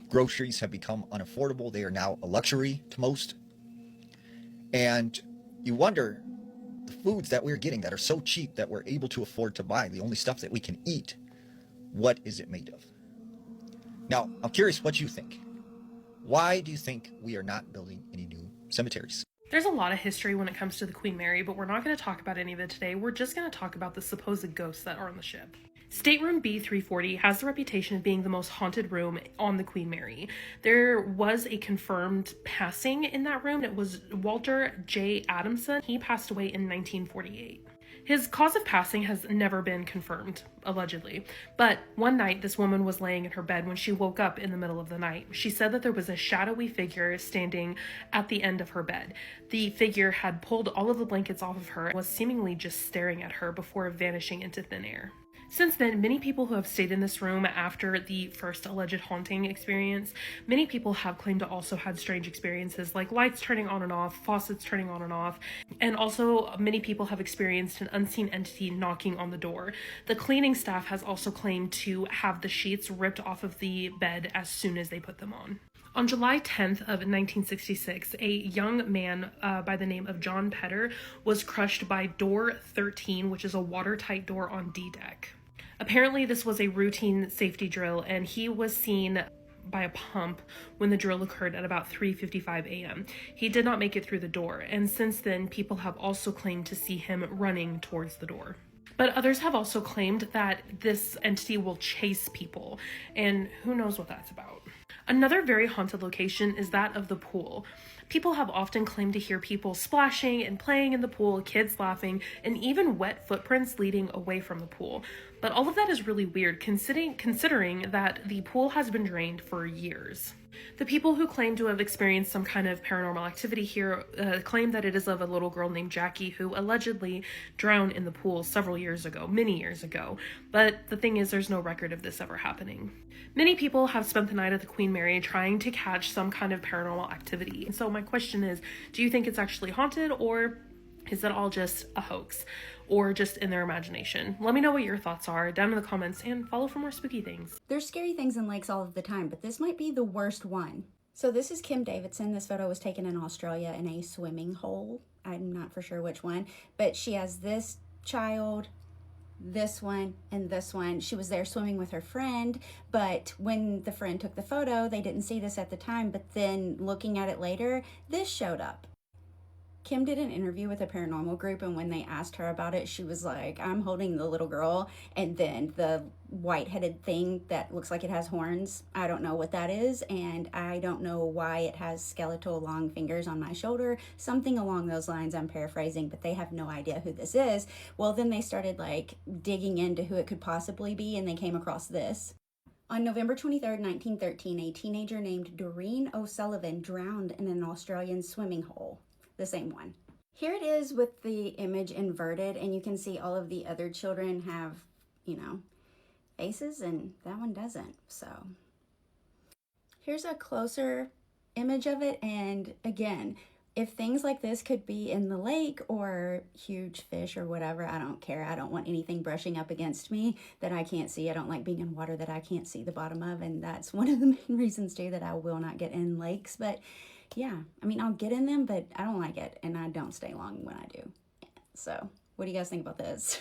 [SPEAKER 11] Groceries have become unaffordable. They are now a luxury to most. And you wonder, the foods that we're getting that are so cheap that we're able to afford to buy, the only stuff that we can eat, what is it made of? Now, I'm curious what you think. Why do you think we are not building any new cemeteries?
[SPEAKER 21] There's a lot of history when it comes to the Queen Mary, but we're not going to talk about any of it today. We're just going to talk about the supposed ghosts that are on the ship. Stateroom B340 has the reputation of being the most haunted room on the Queen Mary. There was a confirmed passing in that room. It was Walter J. Adamson. He passed away in 1948. His cause of passing has never been confirmed, allegedly. But one night, this woman was laying in her bed when she woke up in the middle of the night. She said that there was a shadowy figure standing at the end of her bed. The figure had pulled all of the blankets off of her and was seemingly just staring at her before vanishing into thin air. Since then, many people who have stayed in this room after the first alleged haunting experience, many people have claimed to also had strange experiences like lights turning on and off, faucets turning on and off, and also many people have experienced an unseen entity knocking on the door. The cleaning staff has also claimed to have the sheets ripped off of the bed as soon as they put them on. On July 10th of 1966, a young man by the name of John Petter was crushed by door 13, which is a watertight door on D deck. Apparently, this was a routine safety drill, and he was seen by a pump when the drill occurred at about 3:55 a.m. He did not make it through the door, and since then, people have also claimed to see him running towards the door. But others have also claimed that this entity will chase people, and who knows what that's about. Another very haunted location is that of the pool. People have often claimed to hear people splashing and playing in the pool, kids laughing, and even wet footprints leading away from the pool. But all of that is really weird considering that the pool has been drained for years. The people who claim to have experienced some kind of paranormal activity here claim that it is of a little girl named Jackie who allegedly drowned in the pool several years ago, many years ago. But the thing is, there's no record of this ever happening. Many people have spent the night at the Queen Mary trying to catch some kind of paranormal activity. And so my question is, do you think it's actually haunted, or is it all just a hoax, or just in their imagination? Let me know what your thoughts are down in the comments, and follow for more spooky things.
[SPEAKER 22] There's scary things in lakes all of the time, but this might be the worst one. So this is Kim Davidson. This photo was taken in Australia in a swimming hole. I'm not for sure which one, but she has this child, this one, and this one. She was there swimming with her friend, but when the friend took the photo, they didn't see this at the time, but then looking at it later, this showed up. Kim did an interview with a paranormal group, and when they asked her about it, she was like, I'm holding the little girl, and then the white-headed thing that looks like it has horns, I don't know what that is, and I don't know why it has skeletal long fingers on my shoulder, something along those lines. I'm paraphrasing, but they have no idea who this is. Well, then they started like digging into who it could possibly be, and they came across this. On November 23rd, 1913, a teenager named Doreen O'Sullivan drowned in an Australian swimming hole. The same one. Here it is with the image inverted, and you can see all of the other children have, you know, faces, and that one doesn't. So here's a closer image of it, and again, if things like this could be in the lake or huge fish or whatever, I don't care. I don't want anything brushing up against me that I can't see. I don't like being in water that I can't see the bottom of, and that's one of the main reasons too that I will not get in lakes. But yeah, I mean, I'll get in them, but I don't like it, and I don't stay long when I do. So what do you guys think about this?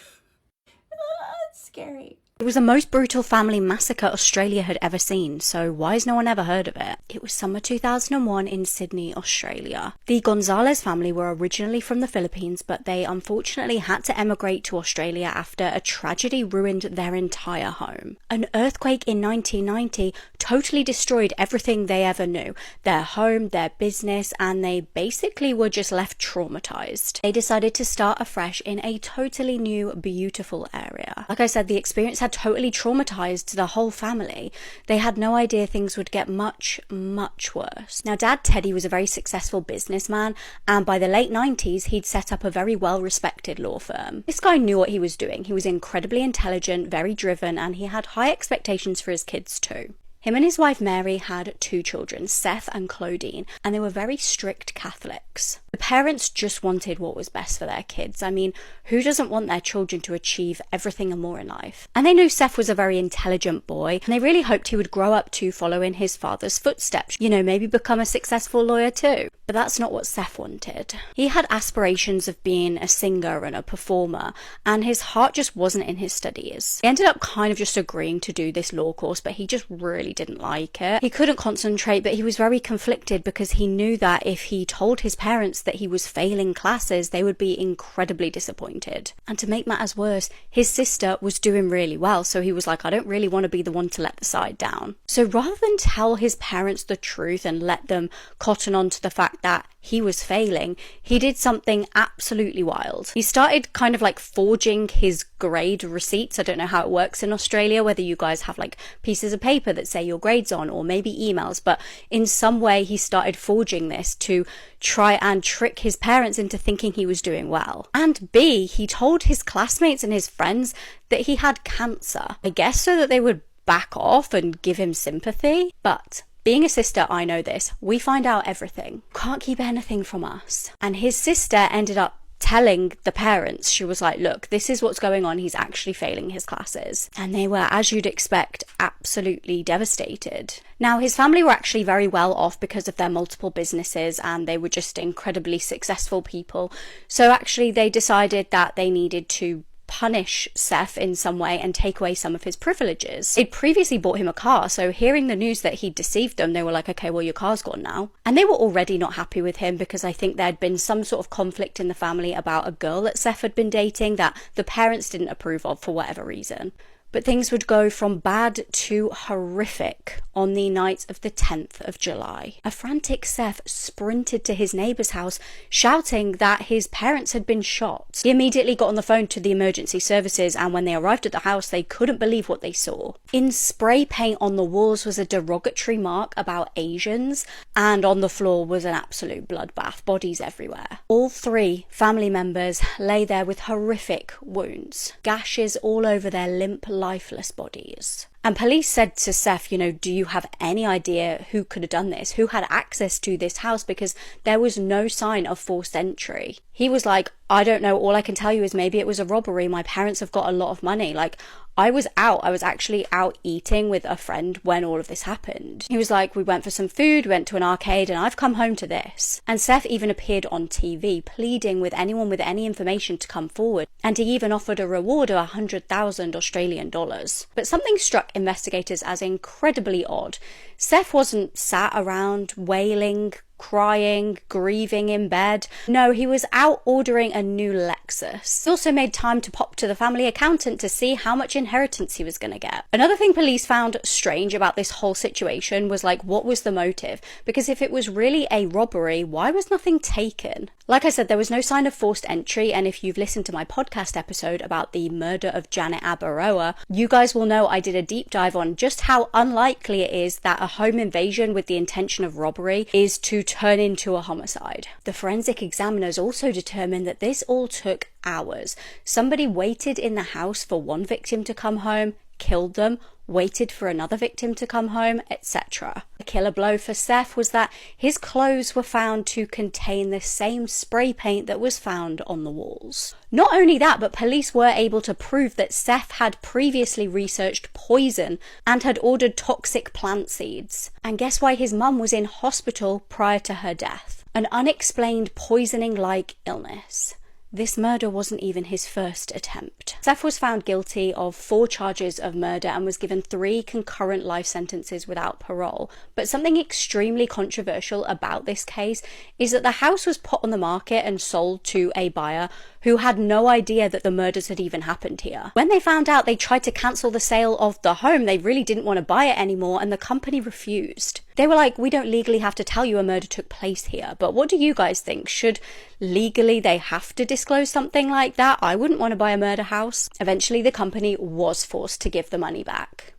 [SPEAKER 22] It's scary.
[SPEAKER 1] It was the most brutal family massacre Australia had ever seen, so why has no one ever heard of it? It was summer 2001 in Sydney, Australia. The Gonzalez family were originally from the Philippines, but they unfortunately had to emigrate to Australia after a tragedy ruined their entire home. An earthquake in 1990 totally destroyed everything they ever knew, their home, their business, and they basically were just left traumatized. They decided to start afresh in a totally new, beautiful area. Like I said, the experience had totally traumatized the whole family. They had no idea things would get much worse. Now, Dad Teddy was a very successful businessman, and by the late 90s, he'd set up a very well-respected law firm. This guy knew what he was doing. He was incredibly intelligent, very driven, and he had high expectations for his kids too. Him and his wife Mary had 2 children, Seth and Claudine, and they were very strict Catholics. The parents just wanted what was best for their kids. I mean, who doesn't want their children to achieve everything and more in life? And they knew Seth was a very intelligent boy, and they really hoped he would grow up to follow in his father's footsteps. You know, maybe become a successful lawyer too. But that's not what Seth wanted. He had aspirations of being a singer and a performer, and his heart just wasn't in his studies. He ended up kind of just agreeing to do this law course, but he just really didn't like it. He couldn't concentrate, but he was very conflicted because he knew that if he told his parents that he was failing classes, they would be incredibly disappointed. And to make matters worse, his sister was doing really well, so he was like, I don't really want to be the one to let the side down. So rather than tell his parents the truth and let them cotton on to the fact that he was failing, he did something absolutely wild. He started kind of like forging his grade receipts. I don't know how it works in Australia, whether you guys have like pieces of paper that say your grades on, or maybe emails, but in some way he started forging this to try and trick his parents into thinking he was doing well. And B, he told his classmates and his friends that he had cancer. I guess so that they would back off and give him sympathy. But being a sister, I know this. We find out everything. Can't keep anything from us. And his sister ended up telling the parents. She was like, look, this is what's going on. He's actually failing his classes. And they were, as you'd expect, absolutely devastated. Now, his family were actually very well off because of their multiple businesses, and they were just incredibly successful people. So actually they decided that they needed to punish Seth in some way and take away some of his privileges. They'd previously bought him a car, so hearing the news that he'd deceived them, they were like, okay, well, your car's gone now. And they were already not happy with him because I think there'd been some sort of conflict in the family about a girl that Seth had been dating that the parents didn't approve of for whatever reason. But things would go from bad to horrific on the night of the 10th of July. A frantic Seth sprinted to his neighbour's house, shouting that his parents had been shot. He immediately got on the phone to the emergency services, and when they arrived at the house, they couldn't believe what they saw. In spray paint on the walls was a derogatory mark about Asians, and on the floor was an absolute bloodbath, bodies everywhere. All 3 family members lay there with horrific wounds, gashes all over their limp, lifeless bodies. And police said to Seth, do you have any idea who could have done this? Who had access to this house? Because there was no sign of forced entry. He was like, I don't know. All I can tell you is maybe it was a robbery. My parents have got a lot of money. Like, I was actually out eating with a friend when all of this happened. He was like, we went for some food, went to an arcade, and I've come home to this. And Seth even appeared on TV, pleading with anyone with any information to come forward. And he even offered a reward of 100,000 Australian dollars. But something struck investigators as incredibly odd. Seth wasn't sat around wailing, crying, grieving in bed. No, he was out ordering a new Lexus. He also made time to pop to the family accountant to see how much inheritance he was going to get. Another thing police found strange about this whole situation was what was the motive? Because if it was really a robbery, why was nothing taken? Like I said, there was no sign of forced entry, and if you've listened to my podcast episode about the murder of Janet Abaroa, you guys will know I did a deep dive on just how unlikely it is that a home invasion with the intention of robbery is to turn into a homicide. The forensic examiners also determined that this all took hours. Somebody waited in the house for one victim to come home, killed them, waited for another victim to come home, etc. The killer blow for Seth was that his clothes were found to contain the same spray paint that was found on the walls. Not only that, but police were able to prove that Seth had previously researched poison and had ordered toxic plant seeds. And guess why his mum was in hospital prior to her death? An unexplained poisoning-like illness. This murder wasn't even his first attempt. Seth was found guilty of 4 charges of murder and was given 3 concurrent life sentences without parole. But something extremely controversial about this case is that the house was put on the market and sold to a buyer who had no idea that the murders had even happened here. When they found out, they tried to cancel the sale of the home. They really didn't want to buy it anymore, and the company refused. They were like, we don't legally have to tell you a murder took place here. But what do you guys think? Should legally they have to disclose something like that? I wouldn't want to buy a murder house. Eventually, the company was forced to give the money back.